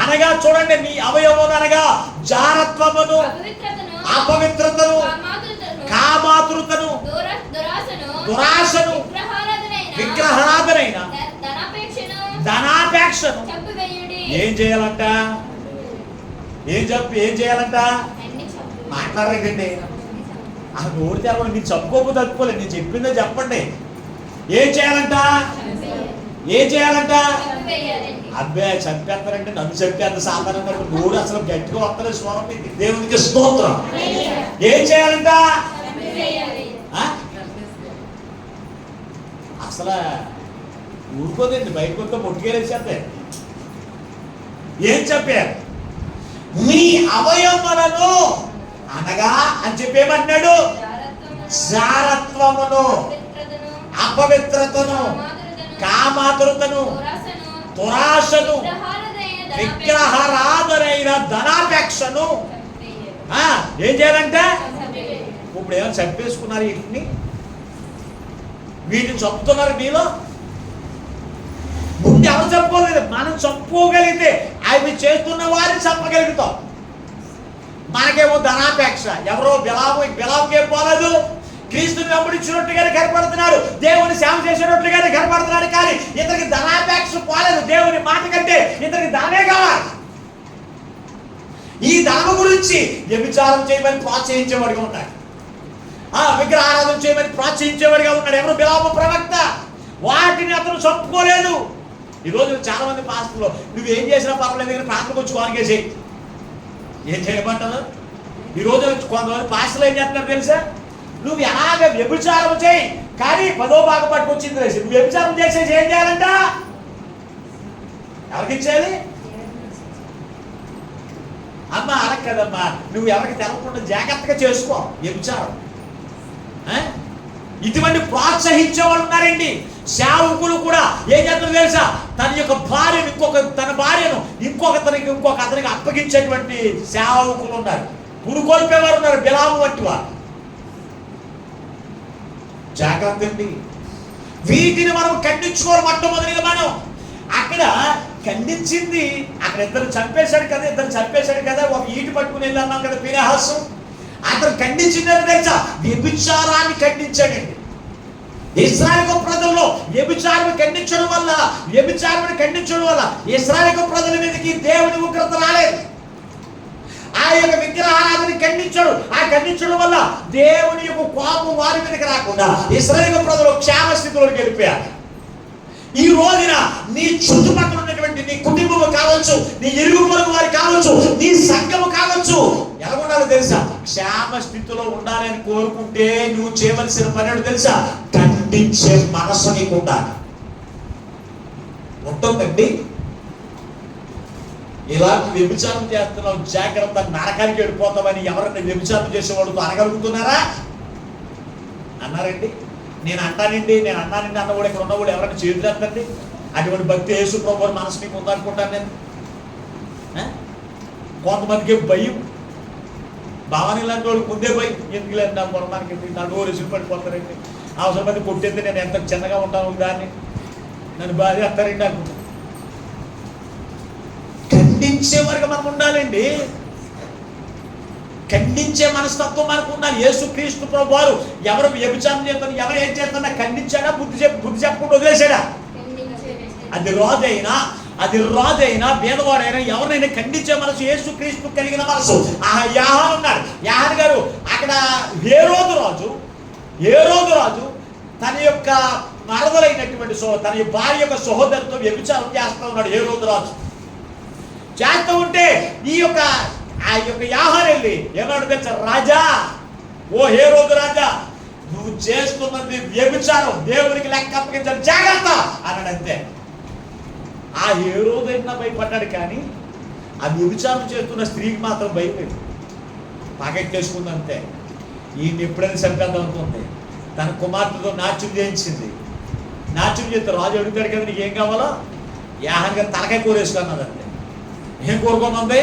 అనగా చూడండి, మీ అవయవములు అనగా జారత్వమును, అపవిత్రతను, కామాతురతను, దురాశను, విగ్రహారాధనైన ధనాపేక్షను ఏం చేయాలంట? ఏం చేయాలంట? మాట్లాడలేదండి. ఆ నోరు తెరవండి. మీరు చెప్పుకోకపోతే తప్పుకోలేదు, నేను చెప్పిందో చెప్పండి. ఏం చేయాలంట? అబ్బే చంపేస్తారంటే నన్ను చంపేంత సాధారణ నోరు అసలు గట్టిగా వస్తలేదు. స్వరం దేవునికి స్తోత్రం. ఏం చేయాలంట? అసలు ఊరుకోదండి, బయటకు వస్తే ముట్టుకెళ్ళేసేస్తే. ఏం చెప్పారు? మీ అవయవములను అనగా అని చెప్పేమన్నాడు, జారత్వమును, అపవిత్రతను, కామాతురతను, దురాశను, విగ్రహారాధనైన ధనాపేక్షను ఏం చేయాలంటే, ఇప్పుడు ఏమైనా చంపేసుకున్నారు వీటిని చంపుతున్నారు మీలో. ముందు ఎవరు చంపుకోలేదు, మనం చంపుకోగలిగితే అవి చేస్తున్న వారిని చంపగలుగుతాం. మనకేమో ధనాపేక్ష. ఎవరో బిలాముకేం పోలేదు, క్రీస్తుని వెంబడించినట్టుగానే కనపడుతున్నాడు, దేవుని సేవ చేసేటట్లుగానే కనపడుతున్నాడు, కానీ ఇతనికి ధనాపేక్ష పోలేదు. దేవుని మాట కంటే ఇతనికి ధనమే కావాలి. ఈ ధనము గురించి వ్యభిచారం చేయమని ప్రోత్సహించేవాడిగా ఉన్నాడు, విగ్రహారాధన చేయమని ప్రోత్సహించేవాడిగా ఉన్నాడు. ఎవరు? బిలాము ప్రవక్త. వాటిని అతను చంపుకోలేదు. ఈరోజు చాలా మంది పాస్టర్లు నువ్వేం చేసినా పర్వాలేదు కానీ ప్రాంతం వచ్చి కొనకేసేయి. ఏం చేయమంటారు? ఈరోజు కొంతమంది పాస్టర్లు ఏం చేస్తున్నారు తెలుసా? నువ్వు ఎలాగ వ్యభిచారం చేయి, కానీ 10వ భాగం పట్టుకొచ్చింది తెలిసి నువ్వు వ్యభిచారం చేసేసి ఏం చేయాలంట? ఎవరికి ఇచ్చేయాలి? అమ్మా అలా కదమ్మా, నువ్వు ఎవరికి తెలవకుండా జాగ్రత్తగా చేసుకో వ్యభిచారం. ఇటువంటి ప్రోత్సహించే వాళ్ళు ఉన్నారండి. సేవకులు కూడా ఏం చేస్తారు తెలుసా? తన భార్యను ఇంకొక అతనికి అప్పగించేటువంటి సేవకులు ఉన్నారు, పురుకొల్పేవారు ఉన్నారు, బిలాము వంటి వారు. జాగ్రత్త అండి. వీటిని మనం ఖండించుకోవాలి. మొట్టమొదటిగా మనం అక్కడ ఖండించింది, అక్కడ ఇద్దరు చంపేశాడు కదా, ఒక ఈటు పట్టుకుని వెళ్ళి అన్నాం కదా ఫీనెహాసు. అతను ఖండించిందని తెలుసా? వ్యభిచారాన్ని ఖండించాడండి. ఇశ్రాయేలు ప్రజల్లో వ్యభిచారాన్ని ఖండించడం వల్ల ఇశ్రాయేలు ప్రజల మీదకి దేవుని ఉగ్రత రాలేదు. ఆ యొక్క విగ్రహారాధన ఖండించడం వల్ల దేవుని యొక్క కోపం వారి మీదకి రాకుండా ఇశ్రాయేలు ప్రజలు క్షేమ స్థితిలోకి వెళ్ళిపోయారు. ఈ రోజున నీ చుట్టుపక్కల ఉన్నటువంటి నీ కుటుంబం కావచ్చు, నీ ఇరుగు పొరుగు వారు కావచ్చు, నీ సంఘము కావచ్చు, ఎలా ఉండాలో తెలుసా? క్షేమ స్థితిలో ఉండాలని కోరుకుంటే నువ్వు చేయవలసిన పని తెలుసా? ఖండించే మనసు నీకు ఉండాలి. ఉంటుందండి. ఇలాంటి వ్యభిచారం చేస్తున్నావు, జాగ్రత్త, నరకానికి వెళ్ళిపోతామని ఎవరైనా వ్యభిచారం చేసేవాళ్ళతో అనగలుగుతున్నారా? అన్నారండి. నేను అన్నానండి అన్న కూడా ఇక్కడ ఉన్నవాడు ఎవరైనా చేతులేస్తండి. అటువంటి భక్తి యేసు ప్రభువు మనసు మీకు ఉందనుకుంటాను నేను. కొంతమందికి భయం, భావన లాంటి వాళ్ళకి ముందే భయం. ఎందుకు లేదు నాకు మనకి నా డోర్ ఎసులు పడిపోతారండి, అవసరమైతే కొట్టేస్తే నేను ఎంత చిన్నగా ఉంటాను దాన్ని నన్ను బాధ చేస్తారండి అనుకుంటాను. ఖండించే వరకు మనం ఉండాలండి. ఖండించే మనస్తత్వం మనకు ఉండాలి. యేసుక్రీస్తు ప్రభువు వారు ఎవరు వ్యభిచారం చేస్తున్నారు, ఎవరు ఏం చేస్తున్నా ఖండించాడా? బుద్ధి చెప్పకుండా వదిలేశాడా? అది రాజైనా పేదవాడైనా ఎవరినైనా ఖండించే మనసు యేసుక్రీస్తు కలిగిన మనసు. యాహాను ఉన్నాడు. యాహాను గారు అక్కడ హేరోదు రాజు తన యొక్క మరదలైనటువంటి తన భార్య యొక్క సహోదరుతో వ్యభిచారం చేస్తూ ఉన్నాడు. హేరోదు రాజు చేస్తూ ఉంటే ఆ యొక్క యాహాను వెళ్ళి ఏమన్నాడు తెలుసా? రాజా, ఓ హేరోదు రాజా, నువ్వు చేస్తున్నది వ్యభిచారం, దేవునికి లెక్క అప్పగించాలి, జాగ్రత్త అన్నాడంతే. ఆ హేరోదైనా భయపడ్డాడు, కానీ ఆ వ్యభిచారం చేస్తున్న స్త్రీకి మాత్రం భయపడి పగెట్టేసుకుందంతే. ఈయన ఎప్పుడైనా చంపేద్దాం అనుకుంది. తన కుమార్తెతో నాట్యం చేయించింది. నాట్యం చేస్తే రాజు అడుగుతాడు కదా, నీకు ఏం కావాలో? యాహాన్ గారు తలకాయ కూరేసుకున్నదండి. ఏం కోరుకోమంది?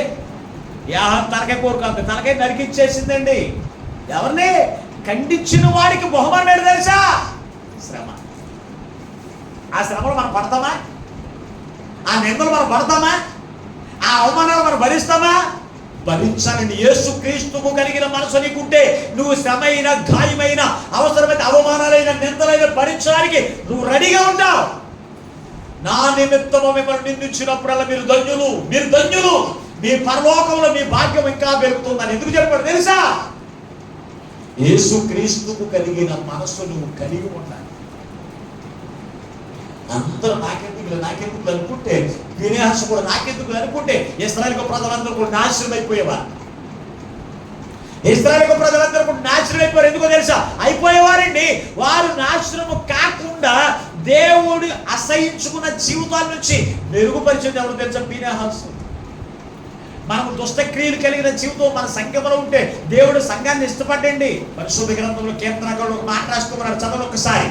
యాహాన్ తలకాయ కోరుకుంది. తలకాయ నరికిచ్చేసిందండి. ఎవరిని? ఖండించిన వాడికి బహుమానం ఏంటి తెలుసా? శ్రమ. ఆ శ్రమలు మనం పడతామా? ఆ నిందలు మనం పడతామా? ఆ అవమానాలు మనం భరిస్తామా? భరించాలని యేసుక్రీస్తుకు కలిగిన మనసు నీకుంటే నువ్వు శ్రమైన, గాయమైన, అవసరమైన అవమానాలైన, నిందలైన భరించడానికి నువ్వు రెడీగా ఉంటావు. నా నిమిత్తము మిమ్మల్ని నిందించినప్పుడల్లా మీరు ధన్యులు, మీ పరలోకంలో మీ భాగ్యం ఇంకా పెరుగుతుందని ఎందుకు చెప్పాడు తెలుసా? యేసుక్రీస్తుకు కలిగిన మనసు నువ్వు కలిగి ఉండాలి. అందరూ నాకెందుకు అనుకుంటే, ఫీనెహాసు కూడా నాకెందుకు అనుకుంటే ఇశ్రాయేలు ప్రజలందరూ కూడా నాశనం అయిపోయేవారు. ఎందుకో తెలుసా? అయిపోయేవారండి. వారు నాశనము కాకుండా దేవుడు అసహించుకున్న జీవితాల నుంచి మెరుగుపరిచేది ఎవరు తెలుసా? ఫీనెహాసు. మనకు దుష్టక్రియలు కలిగిన జీవితం మన సంఘంలో ఉంటే దేవుడు సంఘాన్ని ఇష్టపడండి. పరిశుద్ధ గ్రంథంలో కీర్తనకారుడు ఒక మాట రాసుకున్నాడు, చదవండి ఒకసారి.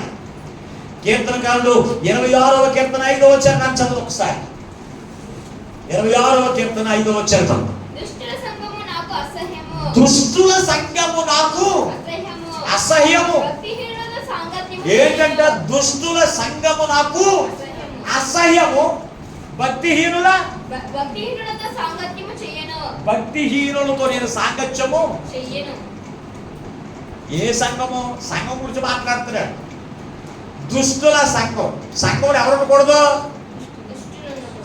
కీర్తనకారుడు 26వ కీర్తన 5వ వచనాన్ని చదవండి ఒకసారి. 26వ కీర్తన 5వ వచనం. దుష్టుల సంఘము నాకు అసహ్యము. దుష్టుల సంఘము నాకు అసహ్యము. అసహ్యము. భక్తిహీనుల సాంగత్యము ఏంటంటే దుష్టుల సంఘము నాకు అసహ్యము. భక్తిహీనులతో సాంగత్యము చెయ్యను. భక్తిహీనులతో నేను సాంగత్యము చెయ్యను. ఏ సంఘము? సంఘం గురించి మాట్లాడుతున్నాడు. దుష్టుల సంఘం. సంఘంలో ఎవరు ఉండకూడదు?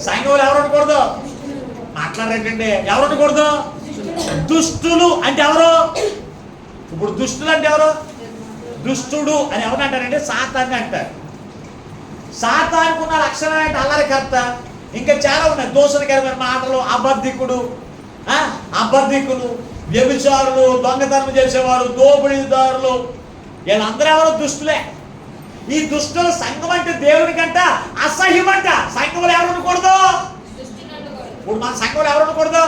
సంఘంలో ఎవరు ఉండకూడదు? మాట్లాడేటండి. ఎవరు ఉండకూడదు? దుష్టులు అంటే ఎవరు? ఇప్పుడు దుష్టులు అంటే ఎవరు? దుష్టుడు అని ఎవరు అంటారంటే సాతాన్ని అంటారు. సాతానికి ఉన్న లక్షణం అంటే అల్లరికర్త. ఇంకా చాలా ఉన్నాయి. దోషకరమైన మాటలు, అబద్ధికుడు, అబద్ధికులు, వ్యభిచారులు, దొంగతనం చేసేవారు, దోపిడీదారులు, వీళ్ళందరూ ఎవరు? దుష్టులే. ఈ దుష్టుల సంఘం అంటే దేవునికంట అసహ్యం అంట. సంఘంలో ఎవరు ఉండకూడదు? ఇప్పుడు మన సంఘంలో ఎవరు ఉండకూడదు?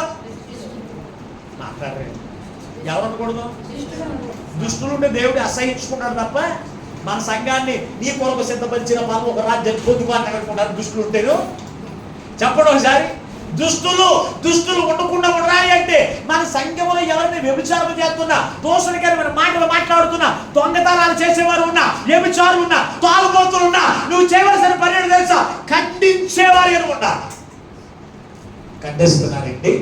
మాట్లాడరే. ఎవరు ఉండకూడదు? దుష్టులు ఉంటే దేవుడు అసహించుకుంటాడు తప్ప మన సంఘాన్ని నీ కొరకు సిద్ధపరిచిన మనం ఒక రాజ్యాన్ని పొందుకోవాలనుకుంటారు దుష్టులు ఉంటేను. చెప్పండి ఒకసారి. దుష్టులు ఉండకుండా ఉండాలి అంటే మన సంఘంలో ఎవరిని వ్యభిచారం చేస్తున్నా, దోషణకరమైన మాటలు మాట్లాడుతున్నా, దొంగతనాలు చేసేవారు ఉన్నా, వ్యభిచారులు ఉన్నా, తాగుబోతులు ఉన్నా, నువ్వు చేయవలసిన పని తెలుసా? ఖండించేవారు అనుకుంటా. ఖండిస్తున్నారండి?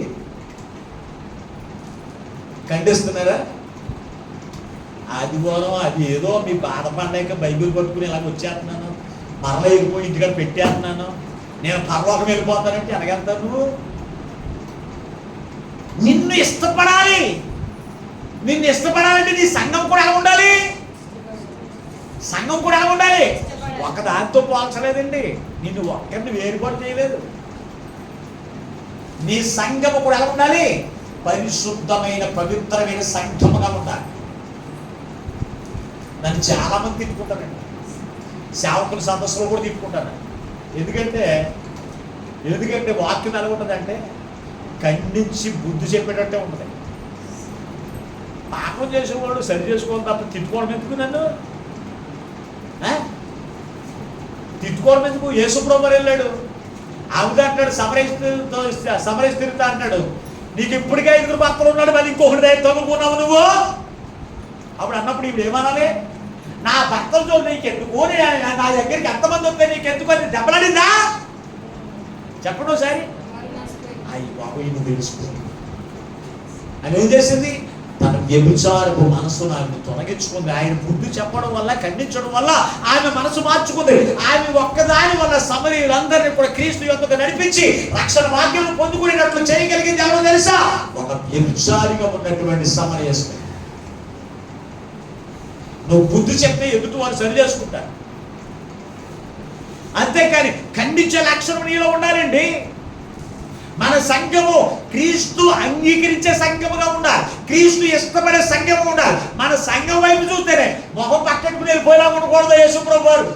ఖండిస్తున్నారా? ఆదివారం అది ఏదో మీ బాధపడ్డాక బైబిల్ పట్టుకుని ఇలాగ వచ్చేస్తున్నాను, మరలా వెళ్ళిపోయి ఇంటికాడ పెట్టేస్తున్నాను, నేను పరలోకం వెళ్ళిపోతానంటే ఎలాగెళ్తావు నువ్వు? నిన్ను ఇష్టపడాలి. నిన్ను ఇష్టపడాలంటే నీ సంఘం కూడా ఎలా ఉండాలి? సంఘం కూడా ఎలా ఉండాలి? ఒకదానితో పోల్చలేదండి. నిన్ను ఒక్కరిని వేరుపాటు చేయలేదు. నీ సంఘము కూడా ఎలా ఉండాలి? పరిశుద్ధమైన పవిత్రమైన సంఘముగా ఉండాలి. నన్ను చాలా మంది తిట్టుకుంటానండి. సేవకుల సదస్సులో కూడా తిట్టుకుంటాను. ఎందుకంటే వాక్యం ఎలా ఉంటుందంటే ఖండించి బుద్ధి చెప్పేటట్టే ఉంటుంది. పాపం చేసేవాళ్ళు సరి చేసుకోవాలి తప్ప తిట్టుకోవడం ఎందుకు? నన్ను తిట్టుకోవడం ఎందుకు? యేసుప్రభు వెళ్ళాడు, ఆవిడ అంటాడు సమరస్ తిరుగుతా అంటాడు, నీకు ఇప్పటికే 5 భర్తలు ఉన్నాడు, మళ్ళీ ఇంకొకటి దగ్గర తగులుకున్నావు నువ్వు. అప్పుడు అన్నప్పుడు ఇప్పుడు ఏమనాలి? నా భర్తలు చూడు నీకెందుకు, నా దగ్గరికి ఎంతమంది వస్తే నీకెందుకు అని దెబ్బలాడిందా? చెప్పండి ఒకసారి. అయ్యి బాబు నువ్వు తెలుసుకో అని ఏం చేసింది? తన వ్యభిచారపు మనసును ఆమె తొలగించుకుంది. ఆయన బుద్ధి చెప్పడం వల్ల, ఖండించడం వల్ల ఆమె మనసు మార్చుకుంది. ఆమె ఒక్కదాని వల్ల సమరీయులందరినీ కూడా క్రీస్తు యొద్దకు నడిపించి రక్షణ భాగ్యం పొందుకునేటట్లు చేయగలిగింది ఎవరో తెలుసా? ఒక వ్యభిచారిగా ఉన్నటువంటి సమరయ స్త్రీ. నువ్వు బుద్ధి చెప్తే ఎదుటి వారు సరి చేసుకుంటారు. అంతేకాని ఖండించే లక్షణం నీలో ఉండాలండి. మన సంఘము క్రీస్తు అంగీకరించే సంఘముగా ఉండాలి. క్రీస్తు ఇష్టపడే సంఘముగా ఉండాలి. మన సంఘం వైపు చూస్తేనే మొహం పక్కకు వెళ్ళిపోయేలా ఉండకూడదు. యేసుప్రభు వారు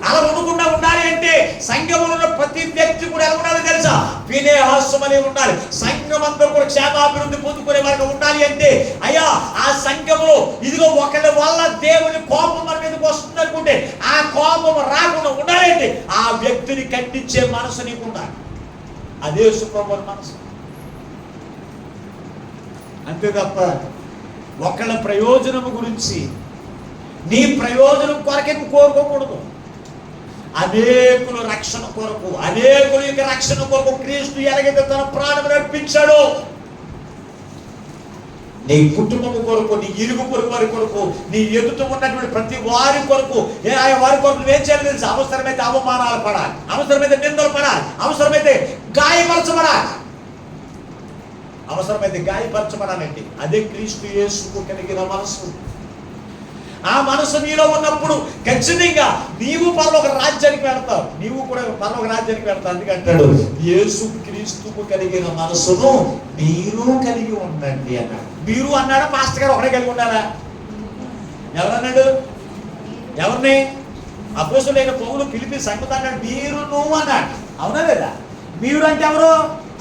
అలా ఉండకుండా ఉండాలి అంటే సంఘంలో ఉన్న ప్రతి వ్యక్తి కూడా ఎలా ఉండాలి తెలుసా? ఫీనెహాసు అనే ఉండాలి. సంఘం అందరూ కూడా క్షేమాభివృద్ధి పొందుకునే వారికి ఉండాలి అంటే అయ్యా ఆ సంఘంలో ఇదిగో ఒకరి వల్ల దేవుని కోపం మన మీదకి వస్తుంది అనుకుంటే ఆ కోపం రాకుండా ఉండాలి అంటే ఆ వ్యక్తిని ఖండించే మనసు నీకు ఉండాలి. అదే యేసుప్రభు మనసు. అంతే తప్ప ఒకళ్ళ ప్రయోజనం గురించి నీ ప్రయోజనం కొరకే నువ్వు కోరుకోకూడదు. అనేకుల రక్షణ కొరకు, అనేకుల యొక్క రక్షణ కొరకు క్రీస్తు ఎలాగైతే తన ప్రాణం నడిపించాడో నీ కుటుంబం కొరకు, నీ ఇరుగు పొరుగు వారి కొరకు, నీ ఎదుట ఉన్నటువంటి ప్రతి వారి కొరకు, వారి కొరకు ఏం చేయాలి తెలుసు? అవసరమైతే అవమానాలు పడాలి, అవసరమైతే నిందలు పడాలి, అవసరమైతే గాయపరచబడాలి. అవసరమైతే గాయపరచబడాలండి. అదే క్రీస్తు యేసుకు కలిగిన మనసు. ఆ మనసు నీలో ఉన్నప్పుడు ఖచ్చితంగా నీవు పరలోక రాజ్యానికి వెళ్తావు. నీవు కూడా పరలోక రాజ్యానికి వెళ్తావు. అందుకంటాడు యేసు క్రీస్తుకు కలిగిన మనసును మీరు కలిగి ఉండండి అన్నాడు. మీరు అన్నాడా? పాస్టర్ గారు ఒకటే కలిగి ఉండాలా? ఎవరన్నాడు? ఎవరిని? అపోస్తులైన పౌలు పిలిపి సంగతి అన్నాడు, మీరు నువ్వు అన్నాడు. అవునా లేదా? మీరు అంటే ఎవరు?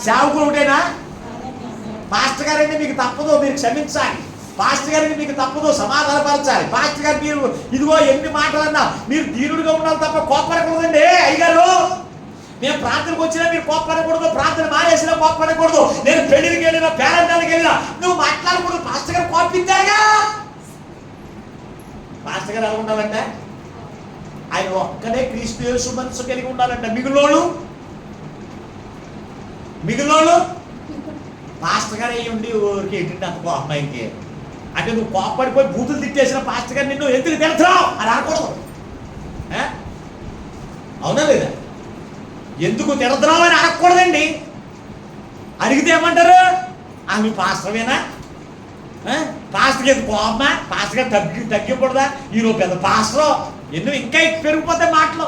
సేవకులు ఒకటేనా? పాస్టర్ గారండి మీకు తప్పదు, మీరు క్షమించాలి. పాస్టర్ గారిని మీకు తప్పదు, సమాధానపరచాలి. పాస్టర్ గారు మీరు ఇదిగో ఎన్ని మాటలన్నా మీరు దీనుడిగా ఉండాలి తప్ప కోప్పడకూడదండి. అయ్యగారు మేము ప్రార్థనకు వచ్చినా మీరు కోప్పడకూడదు, ప్రార్థన మానేసినా కోప్పడకూడదు, నేను పెళ్లికి వెళ్ళినా పేరెంటానికి వెళ్ళినా నువ్వు మాట్లాడకూడదు. పాస్టర్ గారు కోపించారుగా. పాస్టర్ గారు ఎలా ఉండాలంటే ఆయన ఒక్కడే క్రీస్తు యేసు మనసు కలిగి ఉండాలంట. మిగిలినోళ్ళు పాస్టర్ గారు అయ్యి ఉండి ఊరికి ఏంటంటే అంత అమ్మాయికి అంటే నువ్వు కోప్పడిపోయి బూతులు తిట్టేసిన పాస్టర్ గారు నిన్ను ఎందుకు తిడతావు అని అనకూడదు. అవునా లేదా? ఎందుకు తిడతావు అని అనకూడదండి. అడిగితే ఏమంటారు? ఆమె పాస్టర్వేనా? పాస్టర్ గారికి కోపమా? పాస్టర్ గారు తగ్గిపోడదా? ఈరోజు పెద్ద పాస్టర్ ఎందుకు ఇంకా పెరిగిపోతాయి మాటలు.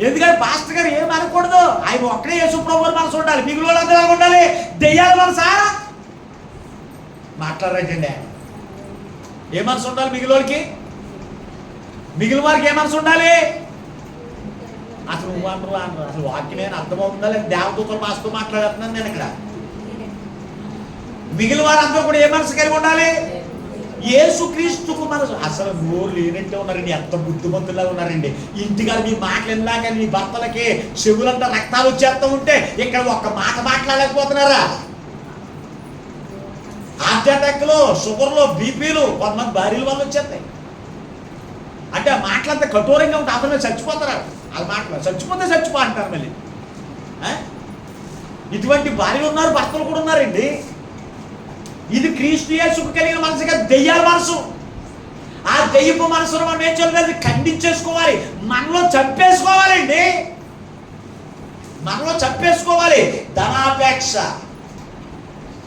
ఎందుకంటే పాస్టర్ గారు ఏం అనకూడదు, ఆయన ఒక్కడే యేసు ప్రభువు మనసు ఉండాలి. మిగిలిన వాళ్ళందరూ ఉండాలి దెయ్యాల మనసా? మాట్లాడరండి. ఏ మనసు ఉండాలి మిగిలినోడికి? మిగిలిన వారికి ఏ మనసు ఉండాలి? అసలు నువ్వు అంటారు అసలు వాక్యమే అర్థమవుతుందా లేదు? దేవదూతలు మాస్తో మాట్లాడుతున్నాను నేను ఇక్కడ. మిగిలిన వారందరూ కూడా ఏ మనసు కలిగి ఉండాలి? యేసుక్రీస్తుకు మనసు. అసలు నోరు లేనట్టే ఉన్నారండి, ఎంత బుద్ధిమంతులా ఉన్నారండి. ఇంటికాడ మీ మాటలు ఎలాగా మీ భర్తలకి చెవులంతా రక్తాలు వచ్చేస్తూ ఉంటే ఇక్కడ ఒక్క మాట మాట్లాడలేకపోతున్నారా? హార్ట్ అటాక్లు, షుగర్లు, బీపీలు కొంతమంది భార్యల వల్ల వచ్చేస్తాయి. అంటే ఆ మాటలంతా కఠోరంగా ఉంటే అతను చచ్చిపోతారు. వాళ్ళ మాటలు చచ్చిపో అంటారు మళ్ళీ. ఇటువంటి భార్యలు ఉన్నారు, భర్తలు కూడా ఉన్నారండి. ఇది క్రీస్తు యేసుకు కలిగిన మనసుగా దెయ్యాల మనసు. ఆ దెయ్యపు మనసును మనం ఏం చేయాలి? ఖండించేసుకోవాలి, మనలో చంపేసుకోవాలండి. మనలో చంపేసుకోవాలి.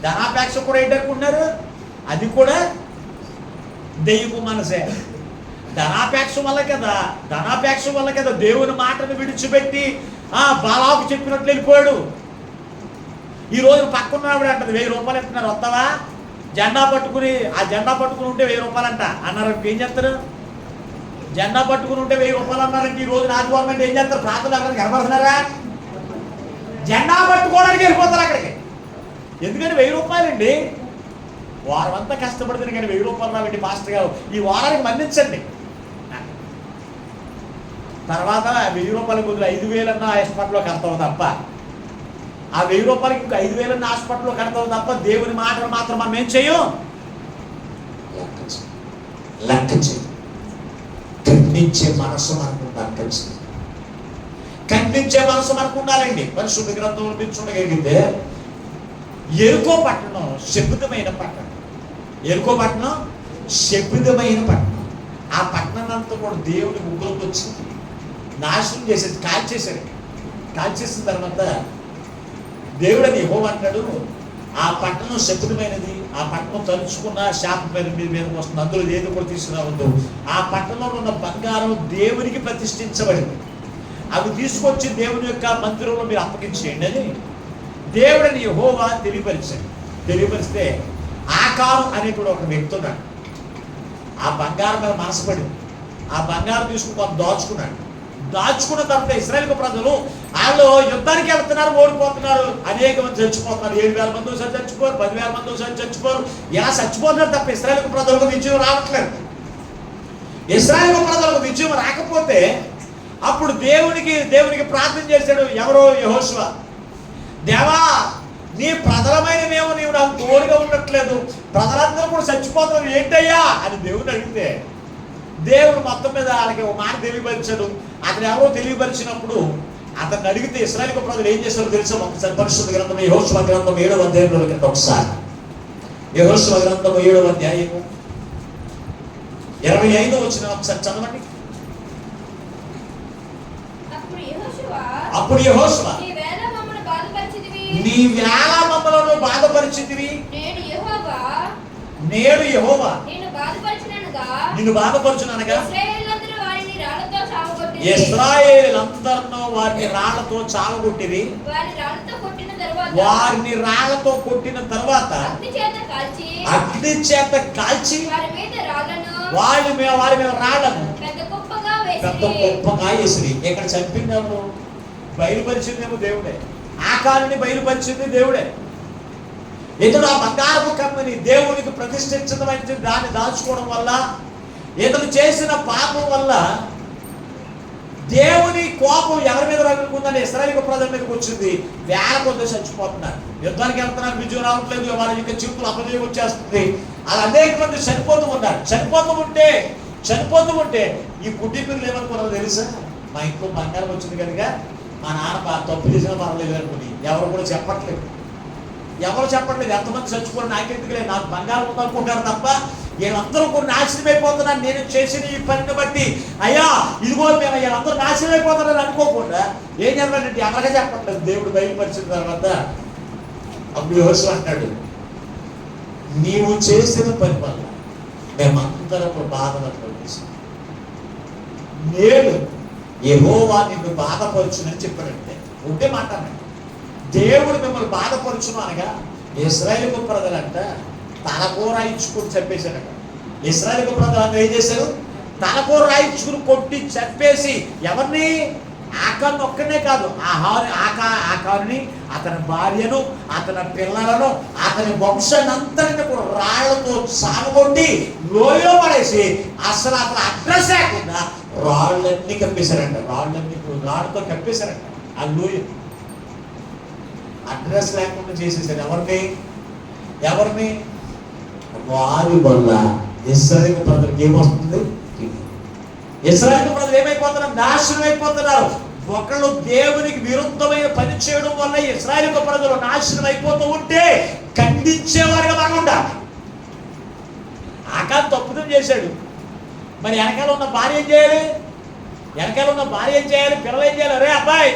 ధనాపేక్ష కూడా ఏంటనుకుంటున్నారు? అది కూడా దెయ్యపు మనసే. ధనాపేక్ష వల్ల కదా దేవుని మాటను విడిచిపెట్టి బాలాకు చెప్పినట్లు వెళ్ళిపోయాడు. ఈ రోజు పక్కన ఆవిడ అంటది 1000 రూపాయలు ఇస్తున్నారు, వస్తావా? జెండా పట్టుకుని ఉంటే 1000 రూపాయలు అంట అన్నారు. ఏం చేస్తారు? జెండా పట్టుకుని ఉంటే 1000 రూపాయలు అన్నారంటే ఈ రోజు నా గవర్నమెంట్ ఏం చేస్తారు? ప్రాంతాలు అక్కడికి కనబడుతున్నారా? జెండా పట్టుకోవడానికి వెళ్ళిపోతారు అక్కడికి. ఎందుకంటే 1000 రూపాయలండి. వారం అంతా కష్టపడుతుంది కానీ 1000 రూపాయలు రాబట్టి మాస్టర్ గారు ఈ వారానికి మన్నించండి. తర్వాత 1000 రూపాయలకు వదిలి 5000 అన్న హాస్పిటల్లో కడతావు తప్ప, ఆ 1000 రూపాయలకి ఇంకా 5000 అన్న హాస్పిటల్లో కడతావు తప్ప దేవుని మాటలు మాత్రం మనం ఏం చేయం. లెక్క చేయి. ఖండించే మనసు మనకు ఉండాలి. ఖండించే మనసు మనకు ఉండాలండి. పరిశుద్ధ గ్రంథంలో తెచ్చుండగలిగితే ఎరుకో పట్టణం శపితమైన పట్టణం. ఆ పట్టణం అంతా కూడా దేవుడి ముగ్గులకు వచ్చింది, నాశనం చేసేది, కాల్చేసిన తర్వాత దేవుడని యెహోవా అంటాడు, ఆ పట్టణం శపితమైనది, ఆ పట్టణం తలుచుకున్న శాపం మీదకి వస్తుంది, అందులో ఏది కూడా తీసుకురావద్దు. ఆ పట్టణంలో ఉన్న బంగారం దేవునికి ప్రతిష్ఠించబడింది, అవి తీసుకొచ్చి దేవుని యొక్క మందిరంలో మీరు అప్పగించేయండి అని దేవుడని యెహోవా తెలియపరిస్తే ఆకారు అనేటువంటి ఒక వ్యక్తి ఉన్నాడు. ఆ బంగారం మీద మనసు పడింది. ఆ బంగారం తీసుకుని కొంత దాచుకున్న తర్వాత ఇశ్రాయేలు ప్రజలు వాళ్ళు యుద్ధానికి వెళ్తున్నారు, ఓడిపోతున్నారు, అనేక మంది చచ్చిపోతున్నారు. 7,000 మంది ఒకసారి చచ్చిపోరు, 10,000 మంది ఒకసారి చచ్చిపోరు. ఇలా చచ్చిపోతున్నారు తప్ప ఇశ్రాయేలు ప్రజలకు విజయం రావట్లేదు. ఇశ్రాయేలు ప్రజలకు విజయం రాకపోతే అప్పుడు దేవునికి ప్రార్థన చేశాడు ఎవరో? యెహోషువ. దేవా, నీ ప్రజలమైన నీవు నాకు తోడుగా ఉండట్లేదు, ప్రజలందరూ కూడా చచ్చిపోతున్నారు ఏంటయ్యా అని దేవుని అడిగితే దేవుడు మొత్తం మీద వాళ్ళకి ఒక మాట తెలియపరిచాడు. అతను ఎవరో తెలియపరిచినప్పుడు అతన్ని అడిగితే ఇశ్రాయేలు ప్రజలు ఏం చేశారో తెలుసా? ఒకసారి పరిశుద్ధ గ్రంథం యెహోషువ గ్రంథం 7వ అధ్యాయంలో కింద ఒకసారి యెహోషువ గ్రంథం 7వ అధ్యాయము 25వ వచనం ఒకసారి చదవండి. అప్పుడు యెహోషువ నీ వేళ మమ్మలను బాధపరిచితివి, నేడు యెహోవా నిన్ను బాధపరచుననగా ఇశ్రాయేలులందరినో వారిని రాళ్లతో చావగొట్టిరి. వారిని రాళ్లతో కొట్టిన తర్వాత అగ్ని చేత కాల్చి వారి మీద రాళ్లను పెద్ద గొప్పగా ఎసిరి. ఇక్కడ చంపింది ఎవరు? బయలుపరిచిందేమో దేవుడే. ఆకారాన్ని బయలుపరిచింది దేవుడే. ఇతడు ఆ బంగారపు కమ్మని దేవునికి ప్రతిష్ఠించడం దాన్ని దాచుకోవడం వల్ల, ఇతడు చేసిన పాపం వల్ల దేవుని కోపం ఎవరి మీద రగులుకుందని ఇశ్రాయేలు ప్రజల మీదకి వచ్చింది. వేల కొద్ది చచ్చిపోతున్నారు, యుద్ధానికి వెళ్తున్నారు, విజయం రావట్లేదు, వాళ్ళ యొక్క జీవితంలో అపజయం వచ్చేస్తుంది. అలా అనేక మంది చనిపోతూ ఉన్నారు. చనిపోతూ ఉంటే ఈ కుటుంబీకులు ఏమనుకున్నారో తెలుసా? మా ఇంట్లో బంగారం వచ్చింది కనుక మా నాన్న తప్పు చేసిన పర్లేదు అనుకుని ఎవరు కూడా చెప్పట్లేదు. ఎంతమంది చచ్చిపోయి నాకెందుకులే, నాకు బంగారం ఉందనుకుంటారు తప్ప వీళ్ళందరూ కూడా నాశనం అయిపోతున్నారు నేను చేసిన ఈ పనిని బట్టి. అయ్యా ఇదిగో మేము వీళ్ళందరూ నాశనం అయిపోతున్నారని అనుకోకుండా ఏం చెప్పాలంటే ఎవరిగా చెప్పట్లేదు. దేవుడు బయలుపరిచిన తర్వాత అప్పుడు యోషువ అంటాడు, నీవు చేసిన పని వల్ల మేమందరం బాధపడుతున్నాం. నేను యెహోవా నిన్ను బాధపరచునని చెప్పాడంటే ఉంటే మాట్లాడండి. దేవుడు మిమ్మల్ని బాధపరచును అనగా ఇశ్రాయేలు ప్రజలంట తలకూర రాయించుకుని చంపేశాడట. ఇశ్రాయేలు ప్రజలు ఏం చేశారు? తలకూర రాయించుకుని కొట్టి చంపేసి ఎవరిని? ఆకాను ఒక్కనే కాదు, ఆకారుని, అతని భార్యను, అతని పిల్లలను, అతని వంశాన్నంతటిని కూడా రాళ్లతో సాగొట్టి లోయలో పడేసి అసలు అడ్రస్ లేకుండా రాళ్ళన్నీ కప్పేశారంట. రాళ్ళతో కప్పేశారంట. ఆ లోయ అడ్రస్ లేకుండా చేసేసారు. ఎవరిని? వారి వల్ల ఇశ్రాయేలు ప్రజలకు ఏమొస్తుంది? ఇశ్రాయేలు ప్రజలు ఏమైపోతున్నారు? నాశనం అయిపోతున్నారు. ఒకళ్ళు దేవునికి విరుద్ధమైన పని చేయడం వల్ల ఇశ్రాయేలు ప్రజలు నాశనం అయిపోతూ ఉంటే ఖండించేవారుగా మనం ఉండాలి. ఆకాన్ తప్పుదం చేశాడు, మరి వెనకాల ఉన్న భార్య ఏం చేయాలి? పిల్లలు ఏం చేయాలి? అరే అబ్బాయి,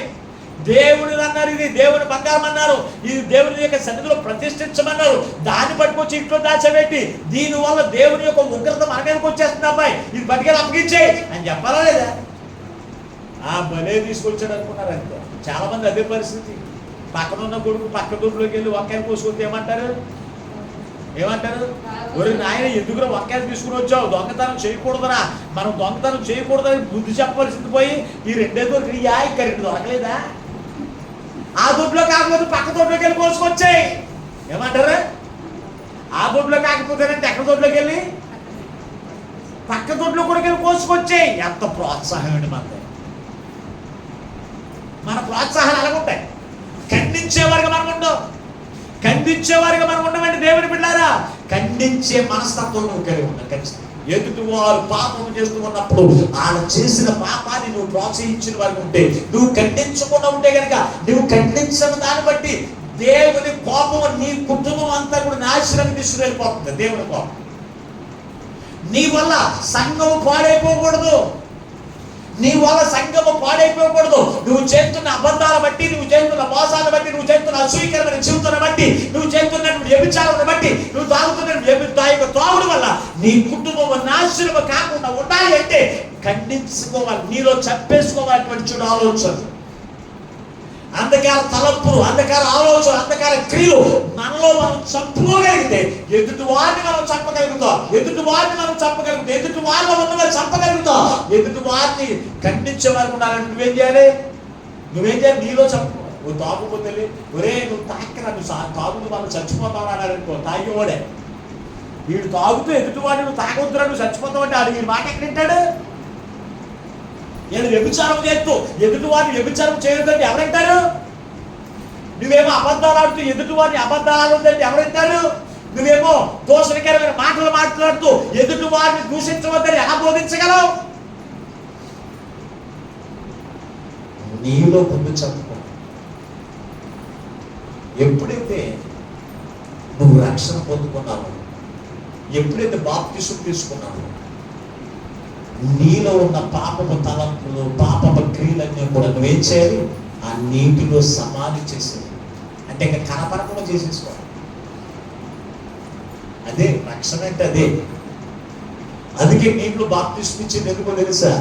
దేవుడు అన్నారు, ఇది దేవుని బంగారం అన్నారు, ఇది దేవుని యొక్క సన్నిధిలో ప్రతిష్ఠించమన్నారు, దాన్ని పట్టుకొచ్చి ఇంట్లో దాచబెట్టి దీనివల్ల దేవుని యొక్క ఉగ్రత మన మీదకి వచ్చేస్తుంది, అబ్బాయి ఇది పట్టుకెళ్ళి అప్పగించేయి అని చెప్పాలా లేదా? ఆ భలే తీసుకొచ్చాడు అనుకున్నారు అంతే. చాలా మంది అదే పరిస్థితి. పక్కన ఉన్న కొడుకు పక్క దొడ్లోకి వెళ్ళి వంకాయలు కోసుకుంటే ఏమంటారు? ఒరే నాయన, ఎందుకు వంకాయలు తీసుకుని వచ్చావు? దొంగతనం చేయకూడదురా, మనం దొంగతనం చేయకూడదని బుద్ధి చెప్పవలసింది పోయి ఈ రెండే దొరికినాయా, ఇంకా రెండు దొరకలేదా? ఆ దొడ్లో కాకపోతే పక్క దొడ్లోకి వెళ్ళి కోసుకొచ్చాయి ఏమంటారు? ఆ దొడ్లో కాకపోతేనంటే ఎక్కడ దొడ్లోకి వెళ్ళి పక్క దొడ్లో కూడా వెళ్ళి కోసుకొచ్చాయి. ఎంత ప్రోత్సాహం అండి మన ప్రోత్సాహాలు అలాగుంటాయి. ఖండించేవారుగా మనం ఉండమండి దేవుని బిడ్డారా. ఖండించే మనస్తత్వం నువ్వు కలిగి ఉండాలి. ఎదుటి వారు పాపం చేస్తూ ఉన్నప్పుడు ఆయన చేసిన పాపాన్ని నువ్వు ప్రోత్సహించిన వారికి ఉంటే, నువ్వు ఖండించకుండా ఉంటే కనుక, నువ్వు ఖండించిన దాన్ని బట్టి దేవుని కోపం నీ కుటుంబం అంతా కూడా నాశనం తీసుకుని వెళ్ళిపోతుంది. దేవుని కోపం నీ వల్ల సంఘము పాడైపోకూడదు. నువ్వు చేస్తున్న అబద్ధాల బట్టి, నువ్వు చేస్తున్న మోసాలను బట్టి, నువ్వు చేస్తున్న అసూయకరమైన జీవితాన్ని బట్టి, నువ్వు చేస్తున్నటువంటి వ్యభిచారాలను బట్టి, నువ్వు తాగుతున్న తాగుడు వల్ల నీ కుటుంబం నాశనం కాకుండా ఉండాలి అంటే ఖండించుకోవాలి. నీలో చంపేసుకోవాలటువంటి చెడు ఆలోచన, అంధకార తలంపులు, అంధకార ఆలోచన, అంధకార క్రియలు మనలో మనం చంపుకోగలిగితే ఎదుటి వారిని మనం చంపగలుగుతాం. ఎదుటి వారిలో ఉన్నవారు చంపగలుగుతాం. ఎదుటి వారిని ఖండించే వారికి ఉండాలంటే నువ్వేం చేయాలి? నీలో చంపు. నువ్వు తాగుపోతే, ఒరే నువ్వు తాకరా, నువ్వు తాగుతూ మనం చచ్చిపోతావు అన్నాడు అనుకో, తాగేవాడే. వీడు తాగుతూ ఎదుటి వాడిని నువ్వు తాగొద్దురా, నువ్వు చచ్చిపోతావు అంటే ఆడు వీడి మాట ఎక్కడ వింటాడు? నేను వ్యభిచారం చేస్తూ ఎదుటి వారిని వ్యభిచారం చేయొద్దంటే ఎవరంటారు? నువ్వేమో అబద్ధాలు ఆడుతూ ఎదుటి వారిని అబద్ధాలు ఆడొద్దంటే ఎవరంటారు? నువ్వేమో దోషకరమైన మాటలు మాట్లాడుతూ ఎదుటి వారిని దూషించవద్దని ఎలా బోధించగలవు? నీలో ముందు చదువుకో. ఎప్పుడైతే నువ్వు రక్షణ పొందుకున్నావు, ఎప్పుడైతే బాప్తిసం తీసుకున్నావు, నీలో ఉన్న పాపపు తలంపులు, పాపపు క్రియలన్నీ కూడా నువ్వేం చేయాలి? ఆ నీటిలో సమాధి చేసేది. అంటే ఇంకా కనపడకుండా చేసేసుకోవాలి. అదే రక్షణ అంటే అదే. అందుకే నీళ్ళు బాప్తిసం ఇచ్చేది ఎందుకో తెలుసా?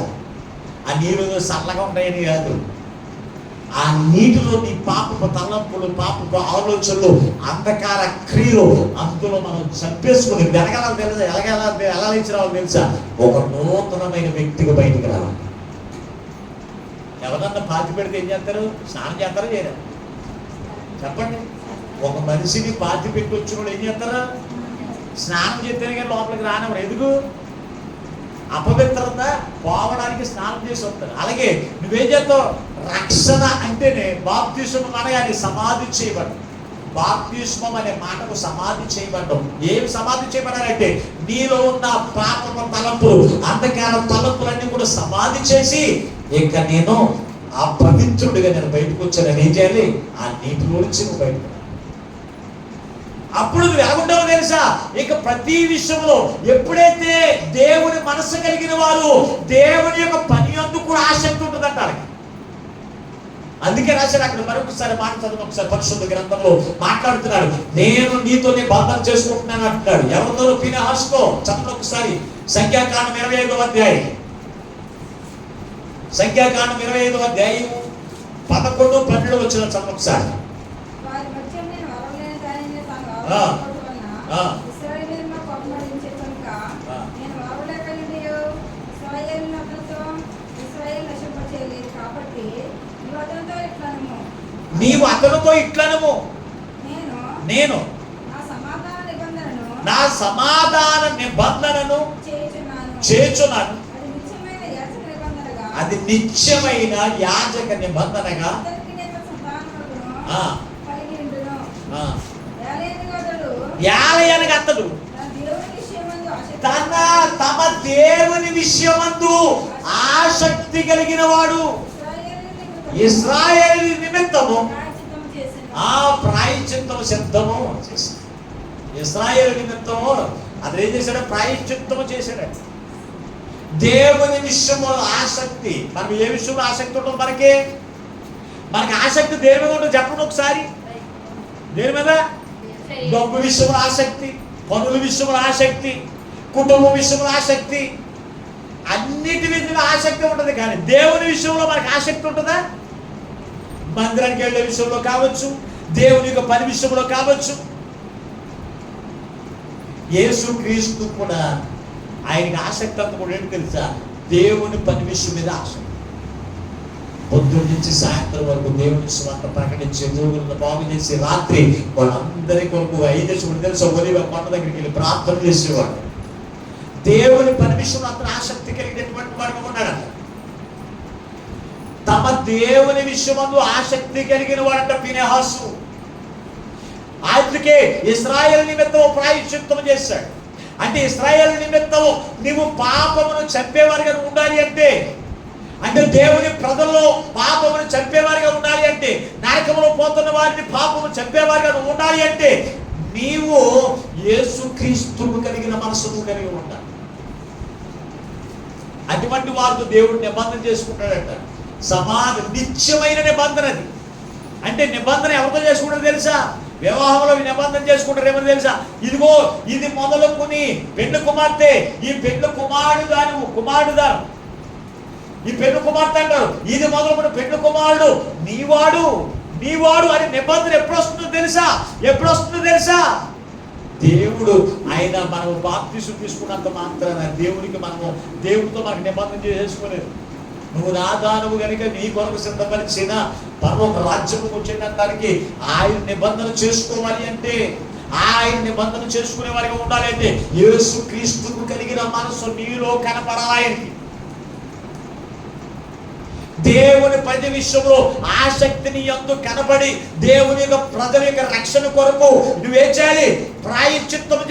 ఆ నీళ్ళు చల్లగా ఉంటాయని కాదు, ఆ నీటిలో నీ పాపపు తలంపులు, పాపపు ఆలోచనలు, అంధకార క్రియలు అందులో మనం చంపేసుకుని వెలగాలని తెలుసా? ఎలా ఇచ్చి రావాలి తెలుసా? ఒక నూతనమైన వ్యక్తిగా బయటికి రావాలి. ఎవరన్నా పాతి పెడితే ఏం చేస్తారు? స్నానం చేస్తారా చేయరా? చెప్పండి. ఒక మనిషిని పాతి పెట్టి వచ్చిన వాళ్ళు ఏం చేస్తారా? స్నానం చేస్తేనే కానీ లోపలికి రానివ్వరు. ఎందుకు? అపవిత్రత పోవడానికి స్నానం చేసి వస్తారు. అలాగే నువ్వేం చేస్తావు? రక్షణ అంటేనే బాప్తిస్మం అనగానే సమాధి చేయబడ్డం. బాప్తిస్మం అనే మాటకు సమాధి చేయబడ్డం. ఏం సమాధి చేయబడాలంటే నీలో ఉన్న పాపము తలంపులు, అంధకార తలంపులన్నీ కూడా సమాధి చేసి ఇక నేను అపవిత్రుడిగా నేను బయటకు వచ్చాను. ఏం చేయాలి? ఆ నీటిలో నుంచి నువ్వు బయటకు. అప్పుడు నువ్వు ఎలాగుంటావో తెలుసా? ఇక ప్రతి విషయంలో ఎప్పుడైతే దేవుని మనసు కలిగిన వారు దేవుని యొక్క పని యందు కూడా ఆసక్తి ఉంటుందంట. అందుకే రాశాడు అక్కడ. మరొకసారి మాట చదువు. ఒకసారి పరిశుద్ధ గ్రంథంలో మాట్లాడుతున్నాడు. నేను నీతో బంధన చేసుకుంటున్నాను అంటున్నాడు. ఎవరితో? ఫీనెహాసుతో. చదువు ఒకసారి. సంఖ్యాకాండం 25వ అధ్యాయం. సంఖ్యాకాండం 25వ అధ్యాయం 11, 12 వచ్చిన చదువు ఒకసారి. నీవు అతనితో ఇట్లనము, నేను నా సమాధాన నిబంధనను చేయుచున్నాను. అది నిత్యమైన యాజక నిబంధనగా యాలయనగా అతడు తమ దేవుని విషయమందు ఆసక్తి కలిగిన వాడు ఇశ్రాయేలు నిమిత్తము ప్రాయశ్చిత్తము సిద్ధము చేశాడు. ఇశ్రాయేలు నిమిత్తము అతను ఏం చేశాడు? ప్రాయశ్చిత్తము చేశాడు. దేవుని విషయంలో ఆసక్తి. మనం ఏ విషయంలో ఆసక్తి ఉంటుంది? మనకి ఆసక్తి దేని మీద ఉంటుంది చెప్పండి ఒకసారి. దేని మీద? డబ్బు విషయంలో ఆసక్తి, పనుల విషయంలో ఆసక్తి, కుటుంబ విషయంలో ఆసక్తి, అన్నిటి మీద ఆసక్తి ఉంటుంది. కానీ దేవుని విషయంలో మనకి ఆసక్తి ఉంటుందా? మందిరానికి వెళ్ళే విషయంలో కావచ్చు, దేవుని యొక్క పని విషయంలో కావచ్చు. యేసుక్రీస్తు కూడా ఆయనకి ఆసక్తి అంత కూడా ఏంటి తెలుసా? దేవుని పని విషయం మీద ఆసక్తి. పొద్దున్న నుంచి సాయంత్రం వరకు దేవుని స్వార్థ ప్రకటించి, దేవుని బాగు చేసి, రాత్రి వాళ్ళందరి కొరకు 5 తెలుసు ఒలివ కొండ దగ్గరికి వెళ్ళి ప్రార్థన చేసేవాడు. దేవుని పని విషయంలో అతను ఆసక్తి కలిగినటువంటి వాడుగా ఉన్నాడు. తమ దేవుని విషయమందు ఆసక్తి కలిగిన వాడంట ఫీనెహాసు. అందుకే ఇశ్రాయేలు నిమిత్తం ప్రాయశ్చిత్తం చేశాడు. అంటే ఇశ్రాయేలు నిమిత్తం నీవు పాపమును చంపేవారిగా ఉండాలి అంటే దేవుని ప్రజల్లో పాపమును చంపేవారిగా ఉండాలి అంటే, నరకములో పోతున్న వారిని పాపము చంపేవారిగా ఉండాలి అంటే నీవు యేసుక్రీస్తుకు కలిగిన మనసును కలిగి ఉండాలి. అటువంటి వారితో దేవుడు నిబంధన చేసుకుంటాడంట. సమాధి నిత్యమైన నిబంధన అది. అంటే నిబంధన ఎవరితో చేసుకుంటారో తెలుసా? వివాహంలో నిబంధన చేసుకుంటారు ఏమో తెలుసా? ఇదిగో ఇది మొదలుకొని పెళ్లి కుమార్తె, ఈ పెళ్లి కుమారుడు దాను ఈ పెళ్లి కుమార్తె అంటారు. ఇది మొదలుకొని పెళ్లి కుమారుడు నీవాడు అని నిబంధన ఎప్పుడు వస్తుందో తెలుసా? దేవుడు ఆయన మనము బాప్తిసం తీసుకున్నంత మాత్రాన దేవుడితో మనకు నిబంధన చేసుకోలేదు. నువ్వు నాదానవు గనుక నీ కొరకు సిద్ధపరిచిన పరలోక రాజ్యము వచ్చేదానికి ఆయన నిబంధన చేసుకోవాలి అంటే, ఆయన నిబంధన చేసుకునే వారిగా ఉండాలి అంటే యేసుక్రీస్తుకు కలిగిన మనసు నీలో కనపడాలి. దేవుని పని విషయంలో ఆసక్తిని యందు కనబడి దేవుని యొక్క ప్రజల యొక్క రక్షణ కొరకు నువ్వేం చేయాలి? ప్రాయశ్చిత్తము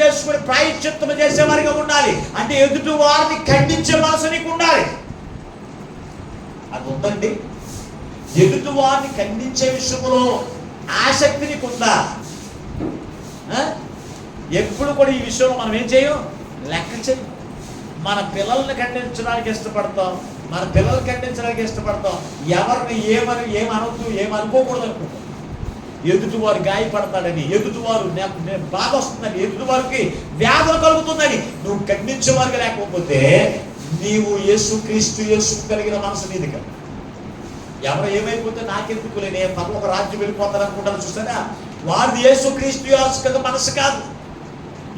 చేసేవారిగా ఉండాలి. అంటే ఎదుటి వారిని ఖండించే మనసు నీకు ఉండాలి. అది ఉందండి. ఎదుటి వారిని ఖండించే విషయంలో ఆసక్తి నీకు ఉందా? ఎప్పుడు కూడా ఈ విషయంలో మనం ఏం చేయం? లెక్క చేయం. మన పిల్లల్ని ఖండించడానికి ఇష్టపడతాం, ఎవరిని ఏమనొద్దు, ఏమనుకోకూడదు అనుకుంటాం. ఎదుటివారు గాయపడతాడని, ఎదుటివారు బాధ వస్తుందని, ఎదుటివారికి వ్యాధులు కలుగుతుందని నువ్వు ఖండించేవారికి లేకపోతే నీవు యేసు కలిగిన మనసు నీది కాదు. ఎవరు ఏమైపోతే నాకెందుకు లేని పరలోక రాజ్యం వెళ్ళిపోతారు అనుకుంటారు చూస్తారా? వారిది యేసుక్రీస్తు మనసు కాదు.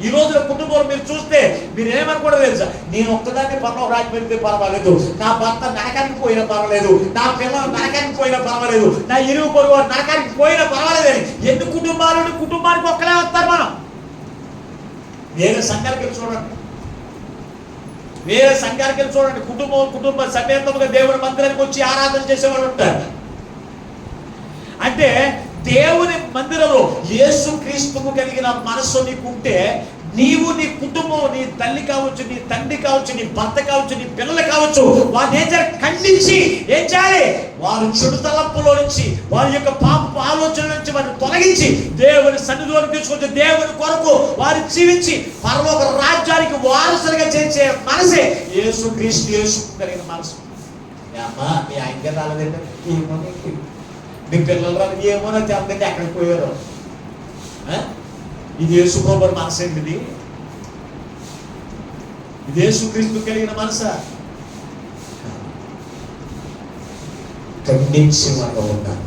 ఈ రోజున కుటుంబంలో మీరు చూస్తే మీరు ఏమనుకోవడం తెలుసా, నేను ఒక్కదాన్ని పరలోక రాజ్యం వెళ్తే పర్వాలేదు, నా భర్త నరకానికి పోయినా పర్వాలేదు, నా పిల్లలు నరకానికి పోయినా పర్వాలేదు, నా ఇరుగు పొరుగు నరకానికి పోయినా పర్వాలేదని ఎన్ని కుటుంబానికి ఒక్కలే వస్తారు. మనం వేరే సంఘానికి వెళ్ళి చూడండి, వేరే సంఘానికి వెళ్ళి చూడండి, కుటుంబ సమేతముగా దేవుని మందిరానికి వచ్చి ఆరాధన చేసేవాళ్ళు ఉంటారు. అంటే దేవుని మందిరంలో యేసుక్రీస్తుకు కలిగిన మనస్సు నీకుంటే నీవు, నీ కుటుంబం, నీ తల్లి కావచ్చు, నీ తండ్రి కావచ్చు, నీ భర్త కావచ్చు, నీ పిల్లలు కావచ్చు, వారిని ఏం చేయాలి? ఖండించి ఏం చేయాలి? వారు చెడు తలంపులో నుంచి, వారి యొక్క పాప ఆలోచన నుంచి వారిని తొలగించి దేవుని సన్నిధిలోకి తీసుకొచ్చి దేవుని కొరకు వారు జీవించి పరలోక రాజ్యానికి వారసులుగా చేసే మనసే యేసుక్రీస్తు, యేసు కలిగిన మనసు. అమ్మా మీ ఆయనకే రాలేదంటే ఏమో, మీ పిల్లలు రాలేదు ఏమో, నాకు తెలంటే ఎక్కడికి పోయారు. ఇది యేసుప్రభు మనసు ఏంటిది? ఇది యేసుక్రీస్తు కలిగిన మనసా? ఖండించి వారు ఉన్నారు,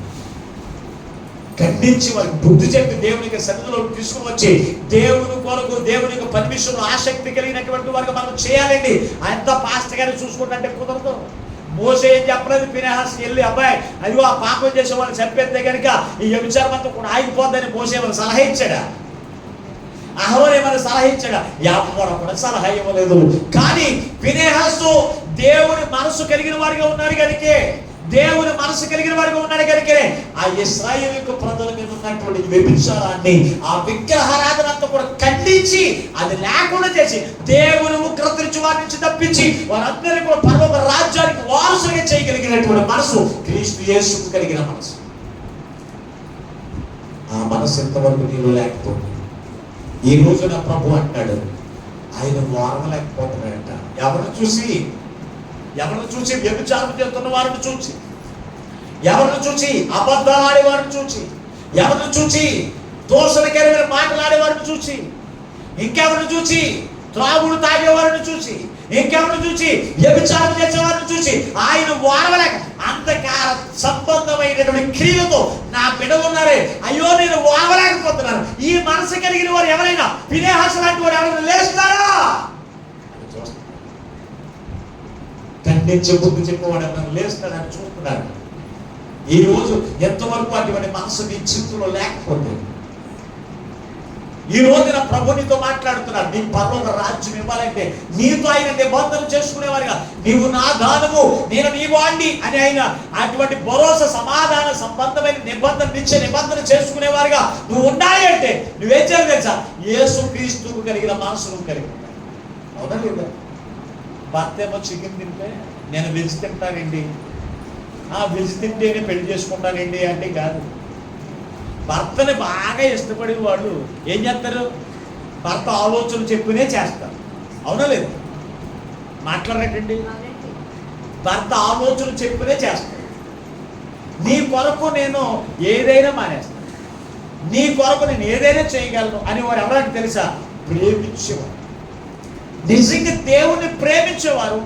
ఖండించి వారికి బుద్ధి చెప్పి దేవునికి సన్నిధిలో తీసుకుని వచ్చి దేవుని కొరకు దేవుని యొక్క పని విషయంలో ఆసక్తి కలిగినటువంటి వారికి మనం చేయాలండి. అంత పాస్టర్ గారిని చూసుకుంటే కుదరదు. మోసే ఏం చెప్పలేదు, ఫినెహాస్ వెళ్ళి అబ్బాయి అదిగో ఆ పాపం చేసే వాళ్ళని చంపేస్తే కనుక ఈ వ్యభిచారం అంతా కూడా ఆగిపోద్దని మోసే వాళ్ళని సలహా ఇచ్చాడా? అహరోను ఏమైనా సలహా ఇచ్చాడా? యాకోబు కూడా సలహా ఇవ్వలేదు. కానీ ఫినెహాసు దేవుని మనసు కలిగిన వారిగా ఉన్నారు కనుకే, దేవుని మనసు కలిగిన వారిగా ఉన్నాడు కనుకే ఆ ఇశ్రాయేలు ప్రజల మీద ఉన్నటువంటి వ్యభిచారాన్ని, ఆ విగ్రహారాధన అంతా కూడా ఖండించి అది లేకుండా చేసి దేవుని ఉగ్రత నుంచి వారి నుంచి తప్పించి వారందరినీ కూడా పరలోక రాజ్యానికి వారసులుగా చేయగలిగినటువంటి మనసు క్రీస్తు యేసుకు కలిగిన మనసు. ఆ మనసు ఎంతవరకు నీలో లేకపోతే ఈ రోజున ప్రభు అంటాడు, ఆయన వారమలేకపోతున్నాడంట. ఎవరిని చూసి వ్యభిచారం చేస్తున్న వారిని చూసి, ఎవరిని చూసి అబద్ధాలు ఆడేవారిని చూసి, ఎవరిని చూసి దోషణకరమైన మాటలాడే వారిని చూసి, ఇంకెవరిని చూసి త్రాగుడు తాగేవారిని చూసి, ఇంకెవరిని చూసి వ్యభిచారం చేసేవారిని చూసి ఆయన వారవలేక అంధకార సంబంధమైనటువంటి క్రియలతో నా బిడ్డలు ఉన్నారే, అయ్యో నేను వారవలేకపోతున్నాను. ఈ మనసు కలిగిన వారు ఎవరైనా, ఫినెహాసు లాంటి వారు ఎవరైనా లేస్తారా? ఖండించే బుద్ధి చెప్పేవాడు ఎవరైనా లేస్తాడని చూస్తున్నాడు. ఈ రోజు ఎంతవరకు అటువంటి మనసు నీ చిత్తులో లేకపోతే, ఈ రోజున ప్రభు నీతో మాట్లాడుతున్నాడు. నీకు పరలోక రాజ్యం ఇవ్వాలంటే నీతో ఆయన నిబంధన చేసుకునేవారుగా, నీవు నా దానము నేను నీ వాణ్ణి అని ఆయన అటువంటి భరోసా సమాధాన సంబంధమైన నిబంధన చేసుకునేవారుగా నువ్వు ఉండాలి అంటే నువ్వేం చేయాలి తెలుసా? యేసుక్రీస్తుకు కలిగిన మనసును కలిగి ఉండాలి. అవునా లేదా? భర్త ఏమో చికెన్ తింటే నేను వెజ్ తింటానండి, వెజ్ తింటేనే పెళ్లి చేసుకుంటానండి అంటే కాదు. భర్తని బాగా ఇష్టపడే వాళ్ళు ఏం చేస్తారు? భర్త ఆలోచన చెప్పినే చేస్తారు. అవునా లేదు? మాట్లాడరేటండి? భర్త ఆలోచన చెప్పినే చేస్తారు. నీ కొరకు నేను ఏదైనా మానేస్తాను, నీ కొరకు నేను ఏదైనా చేయగలను అని వారు ఎవరంటే తెలుసా? ప్రేమించేవారు. నిజంగా దేవుని ప్రేమించేవారు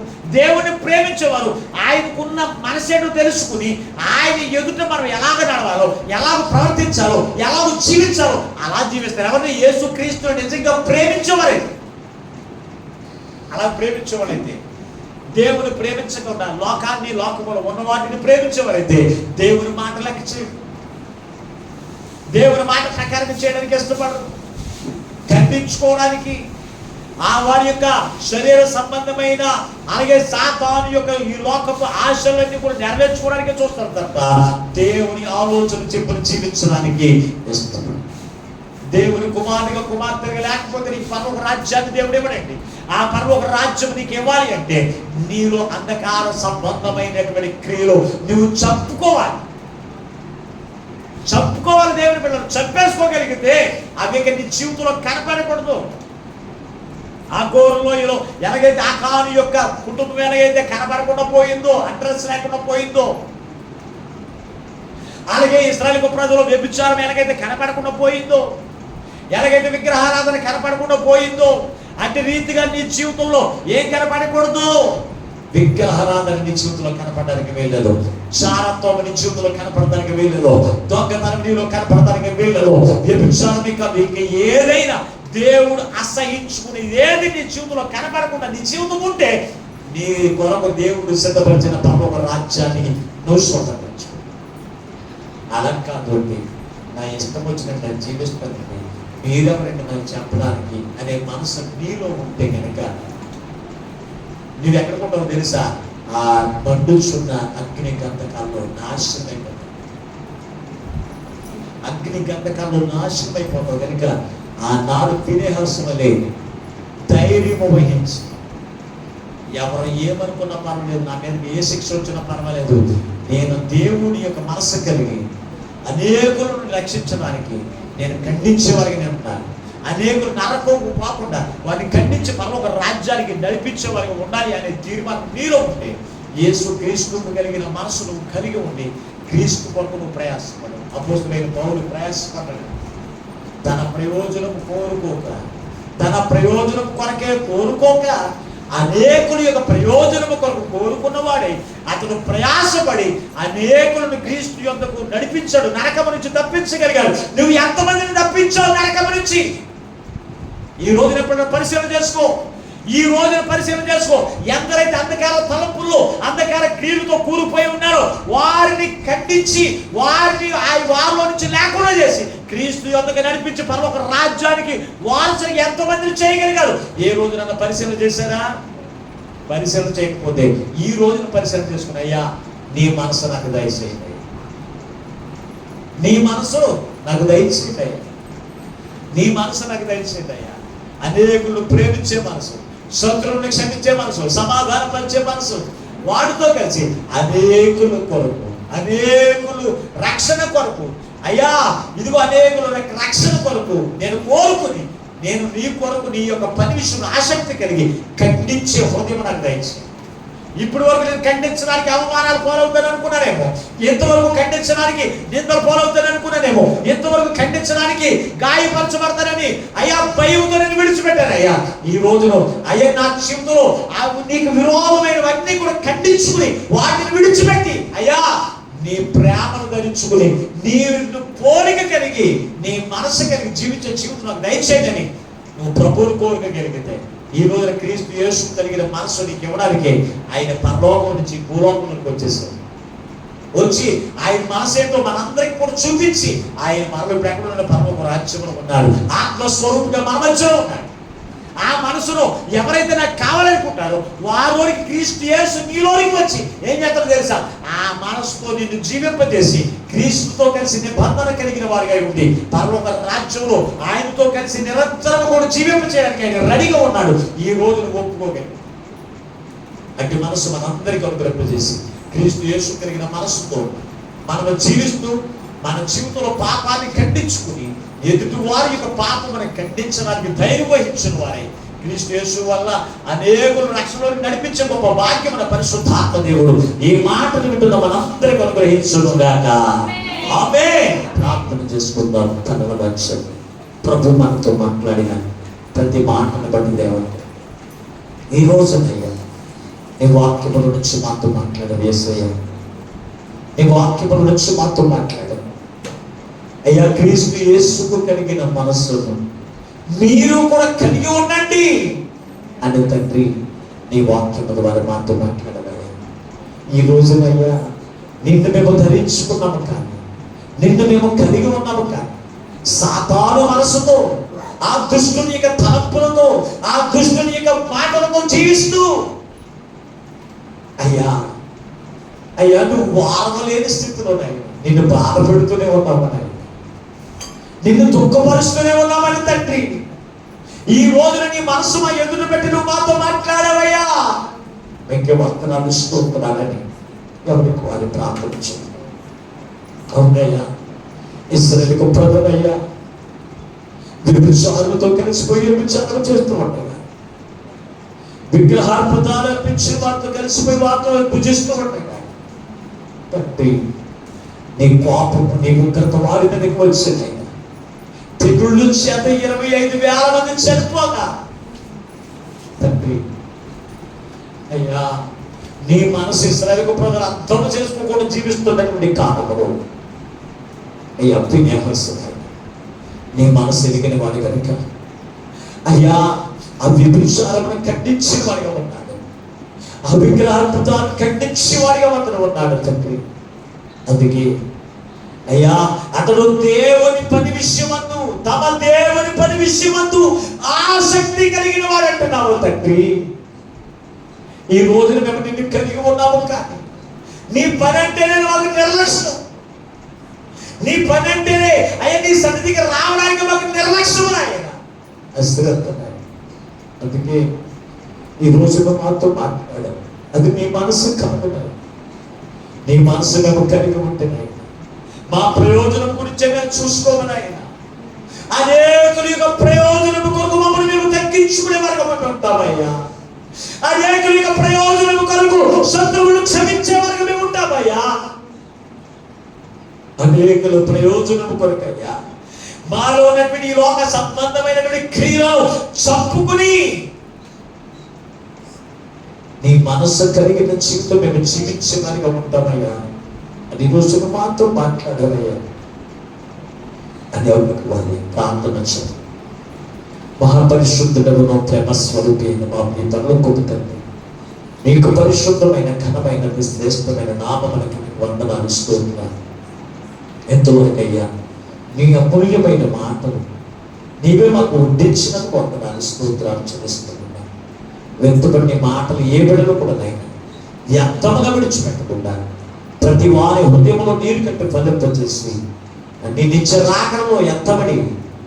ఆయనకున్న మనసేను తెలుసుకుని ఆయన ఎదుట మనం ఎలాగ నడవాలో, ఎలాగ ప్రవర్తించాలో, ఎలాగ జీవించాలో అలా జీవిస్తారు. ఎవరిని? యేసుక్రీస్తుని నిజంగా ప్రేమించేవారైతే, అలా ప్రేమించేవారైతే, దేవుని ప్రేమించకుండా లోకాన్ని, లోకంలో ఉన్న వాటిని ప్రేమించేవారైతే దేవుని మాట లెక్క చేయరు, దేవుని మాట ప్రకారం చేయడానికి ఇష్టపడరు. ఖండించుకోవడానికి, ఆ వారి యొక్క శరీర సంబంధమైన అలాగే సాతాను యొక్క ఈ లోకపు ఆశలన్నీ కూడా నెరవేర్చుకోవడానికి చూస్తారు తప్ప దేవుని ఆలోచన చెప్పిన జీవించడానికి ఇష్టపడరు. దేవుని కుమారుడిగా కుమార్తెగా లేకపోతే నీకు పరలోక రాజ్యాన్ని దేవుడు ఇవ్వడండి. ఆ పరలోక రాజ్యం నీకు ఇవ్వాలి అంటే నీలో అంధకార సంబంధమైనటువంటి క్రియలు నువ్వు చంపుకోవాలి. దేవుని పిల్లలు చంపేసుకోగలిగితే అవి నీ జీవితంలో కనపడకూడదు. ఆ గోరులోయలో ఎలాగైతే ఆకాను యొక్క కుటుంబం ఎలాగైతే కనపడకుండా పోయిందో, అడ్రస్ లేకుండా పోయిందో, అలాగే ఇశ్రాయేలు ప్రజలు వ్యభిచారం ఎలాగైతే కనపడకుండా పోయిందో, ఎలాగైతే విగ్రహారాధన కనపడకుండా పోయిందో, అంటే రీతిగా నీ జీవితంలో ఏం కనపడకూడదు? విగ్రహారాధన నీ జీవితంలో కనపడడానికి వీల్లేదు, చారత్వం నీ జీవితంలో కనపడడానికి వీల్లేదు, దొంగతనం నీలో కనపడడానికి వీల్లేదు, వ్యభిచారం ఏదైనా దేవుడు అసహించుకుని ఏది నీ జీవితంలో కనపడకుండా నీ జీవితం ఉంటే నీ కొరకు దేవుడు సిద్ధపరిచిన పరలోక రాజ్యాన్ని నువ్వు స్వతంత్రించు. అలా కాదు, నా ఇష్టం వచ్చినట్టు నేను జీవిస్తానండి, మీరెవరండి నాకు చెప్పడానికి అనే మనసు నీలో ఉంటే కనుక నువ్వు ఎక్కడికుంటావు తెలుసా? ఆ మండుచున్న అగ్ని గంధకాల్లో నాశనమైపోతావు. అగ్ని గంధకాల్లో నాశనమైపోతావు కనుక ఆనాడు ఫినెహాసు వలె ధైర్యము వహించి, ఎవరు ఏమనుకున్నా పర్వాలేదు, నా మీద ఏ శిక్ష వచ్చినా పర్వాలేదు, నేను దేవుని యొక్క మనసు కలిగి అనేకులను రక్షించడానికి నేను ఖండించే వారికి నేను ఉంటాను. అనేకులు నరకోకు పోకుండా వారిని ఖండించి పరలోక రాజ్యానికి నడిపించే వారికి ఉండాలి అనే తీర్మానం నీలో ఉంటే, యేసు క్రీస్తుకు కలిగిన మనసు నువ్వు కలిగి ఉండి క్రీస్తు కొరకు నువ్వు ప్రయాసపడు. అపోస్తలుడైన పౌలు ప్రయాసపడ్డాడు. తన ప్రయోజనం కోరుకోక, తన ప్రయోజనం కొరకే కోరుకోక, అనేకుల యొక్క ప్రయోజనము కొరకు కోరుకున్నవాడే అతను ప్రయాసపడి అనేకులను క్రీస్తు యొద్దకు నడిపించాడు, నరకము నుంచి తప్పించగలిగాడు. నువ్వు ఎంతమందిని తప్పించావు నరకము నుంచి? ఈ రోజున ఎప్పుడైనా పరిశీలన చేసుకో. ఈ రోజున పరిశీలన చేసుకో. ఎందరైతే అంధకార తలంపుల్లో అంధకార క్రియలతో కూలిపోయి ఉన్నారో వారిని ఖండించి వారిని వారిలో నుంచి లేకుండా చేసి క్రీస్తు యొద్దకు నడిపించి పరలోక రాజ్యానికి వారసులు ఎంతమందిని చేయగలిగారు? ఏ రోజున పరిశీలన చేశారా? పరిశీలన చేయకపోతే ఈ రోజున పరిశీలన చేసుకుని, అయ్యా నీ మనసు నాకు దయచేయండి, నీ మనసు నాకు దయచేయండి అయ్యా, నీ మనసు నాకు దయచేయండి అయ్యా. అనేకులు ప్రేమించే మనసు, శత్రువుని క్షమించే మనసు, సమాధానం పరిచే మనసు, వాడితో కలిసి అనేకుల కొరకు, అనేకులు రక్షణ కొరకు, అయ్యా ఇదిగో అనేకుల రక్షణ కొరకు నేను కోరుకుని, నేను నీ కొరకు నీ యొక్క పని విషయంలో ఆసక్తి కలిగి ఖండించే హృదయం నాకు దయచేయి. ఇప్పుడు వరకు నేను ఖండించడానికి అవమానాలు పోలవుతాను అనుకున్నానేమో, ఎంతవరకు ఖండించడానికి నిందలు పోలవుతాను అనుకున్నానేమో, ఎంతవరకు ఖండించడానికి గాయపరచబడతానని అయ్యా భయంతో నేను విడిచిపెట్టాను. అయ్యా ఈ రోజులో అయ్యా నా జీవితంలో నీకు విరోధమైనవన్నీ కూడా ఖండించుకుని వాటిని విడిచిపెట్టి, అయ్యా నీ ప్రేమను ధరించుకుని నీ పోలిక కలిగి నీ మనసు కలిగి జీవించే జీవితం నాకు దయచేయని నువ్వు ప్రభువుని కోరిక కలిగితే, ఈ రోజున క్రీస్తు యేసు కలిగిన మనసు నీకు ఇవ్వడానికి ఆయన పరలోకం నుంచి భూలోకంలోకి వచ్చేసాడు. వచ్చి ఆయన మనసు ఏంటో మనందరికి కూడా చూపించి ఆయన మనలో ఇప్పుడు ఎక్కడ ఉన్న పరలోక రాజ్యంలో ఉన్నాడు, ఆత్మస్వరూపుగా మన మధ్యలో ఉన్నాడు. ఆ మనసును ఎవరైతే నాకు కావాలనుకుంటారో వారికి క్రీస్తు యేసు నీలోనికి వచ్చి ఏం చేస్తారో తెలుసా? ఆ మనసుతో నిన్ను జీవింపజేసి క్రీస్తుతో కలిసి నిబంధన కలిగిన వారిగా ఉండి పరలోక రాజ్యంలో ఆయనతో కలిసి నిరంతరం కూడా జీవింపజేయడానికి ఆయన రెడీగా ఉన్నాడు. ఈ రోజు నువ్వు ఒప్పుకోగలి అట్టి మనసు మనందరికీ అనుగ్రహింపజేసి క్రీస్తు యేసు కలిగిన మనసుతో మనం జీవిస్తూ మన జీవితంలో పాపాన్ని ఖండించుకుని ఎదుటి వారి యొక్క పాపం ఖండించడానికి ధైర్యం వహించిన వారే క్రీస్తు యేసు వల్ల అనేకులు రక్షణలోకి నడిపించే గొప్ప భాగ్యం మన పరిశుద్ధాత్మ దేవుడు ఈ మాటను వింటున్న మనందరికీ అనుగ్రహించును గాక. ఆమేన్. ప్రార్థన చేసుకుందాం. కనుగొనవచ్చు ప్రభు మనతో మాట్లాడిన ప్రతి మాటను బట్టి దేవుడు ఈ రోజునయ్యా నీ వాక్యముల నుంచి మాతో మాట్లాడవు యేసయ్యా, నీ వాక్యముల నుంచి మాతో మాట్లాడవు అయ్యా. క్రీస్తు యేసుకు కలిగిన మనస్సును మీరు కూడా కలిగి ఉండండి అని తండ్రి నీ వాక్యము ద్వారా మాతో మాట్లాడవయ్యా. ఈ రోజునయ్యా నిన్ను మేము ధరించుకున్నాము కానీ, నిన్ను మేము కలిగి ఉన్నాము కానీ సాతాను మనసుతో, ఆ దుష్టుని యొక్క తలంపులతో, ఆ దుష్టుని యొక్క మాటలతో జీవిస్తూ అయ్యా అయ్యా నువ్వు వారలేని స్థితిలోనే నిన్ను బాధ పెడుతూనే ఉన్నామని, నిన్ను దుఃఖపరుస్తూనే ఉన్నామని తండ్రి ఈ రోజున నీ మనసు మా ఎదురు పెట్టి నువ్వు మాతో మాట్లాడవయ్యా. వెంక వర్తనాలు స్తోత్రాలని ఎవరికి వారి ప్రార్థించు. అవునయ్యా ఇశ్రాయేలుకు ప్రభువయ్యా విచారులతో కలిసిపోయి విచారణ చేస్తూ ఉండగా, విగ్రహార్పణాలు అర్పించి వారితో కలిసిపోయి వారితో పూజిస్తూ ఉండగా తండ్రి నీ కోపము నీ ఉగ్రత వారి మీదకి వచ్చింది. తెగుళ్ళు చేత 25,000 మంది చనిపోగా తండ్రి అయ్యా నీ మనసు ఇశ్రాయేలు ప్రజలు అర్థం చేసుకోకుండా జీవిస్తున్నటువంటి కారణము అయ్యా నీ మనసు ఎదిగిన వాడి కనుక అయ్యా ఆ వ్యభిచారమును ఖండించి వాడిగా ఉన్నాడు, ఆ విగ్రహార్థాన్ని ఖండించి వాడిగా అతను ఉన్నాడు తండ్రి. అందుకే అయ్యా అతడు దేవుని పని విషయమందు, తమ దేవుని పని విషయమందు ఆసక్తి కలిగిన వాడు అంటున్నావు తండ్రి. ఈ రోజున మేము నిన్ను కలిగి ఉన్నాము, కానీ నీ పని అంటేనే మాకు నిర్లక్ష్యం, నీ పని అంటేనే అయ్యా నీ సన్నిధికి రావడానికి మాకు నిర్లక్ష్యం ఆయన అశ్రద్ధ. అందుకే ఈ రోజున మాతో మాట్లాడాం, అది నీ మనసు కాదు, నీ మనసు మేము కలిగి ఉంటున్నాయి. మా ప్రయోజనం గురించి మేము చూసుకోమని ఆయన అనేకుల యొక్క ప్రయోజనం కొరకు మమ్మల్ని మేము తగ్గించుకునే వరకు మేము ఉంటామయ్యా. అనేకుల యొక్క ప్రయోజనం కొరకు శత్రువులను క్షమించే వరకు మేము ఉంటామయ్యా. అనేకుల ప్రయోజనం కొరకయ్యా మాలో ఉన్నటువంటి ఈ లోక సంబంధమైనటువంటి క్రియలు చంపుకుని నీ మనస్సు కలిగిన జీవితం మేము జీవించే వారిగా ఉంటామయ్యా. అది రోజున మాతో మాట్లాడవయ్యా అని ఎవరికి వారి ప్రార్థన చేయాలి. మహాపరిశుద్ధుడను ప్రేమ స్వరూపి అయిన మా మీ పరలోకపు తండ్రి, నీకు పరిశుద్ధమైన ఘనమైన శ్రేష్టమైన నామమునకి వందనాలు స్తోత్రాలు. ఎంతవరకయ్యా నీ అమూల్యమైన మాటలు నీవే మాకు వడ్డించినందుకు వందనాలు స్తోత్రాలు చెల్లిస్తున్నా. వెంటబడిన మాటలు ఏ బిడలో కూడా నైనా వ్యర్థముగా విడిచిపెట్టకుండా ప్రతి వారి హృదయంలో నీరు కట్టి ఫలింపజేసి నీ నిత్య రాకడలో ఎత్తబడి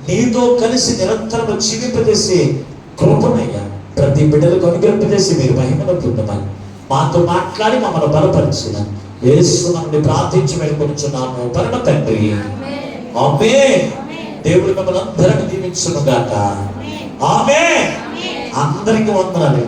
నీతో కలిసి నిరంతరం జీవింపజేసి కృపనయ్యా ప్రతి బిడ్డలకు అనుగ్రహింపజేసి మీరు మహిమను పొందమని మాతో మాట్లాడి మమ్మల్ని బలపరిచిన యేసు నుండి ప్రార్థించి వెళ్ళుకొనుచున్నాము పరమ తండ్రి. ఆమేన్. దేవుడు మిమ్మల్ని అందరిని దీవించును గాక. ఆమేన్. అందరికీ వందనాలు.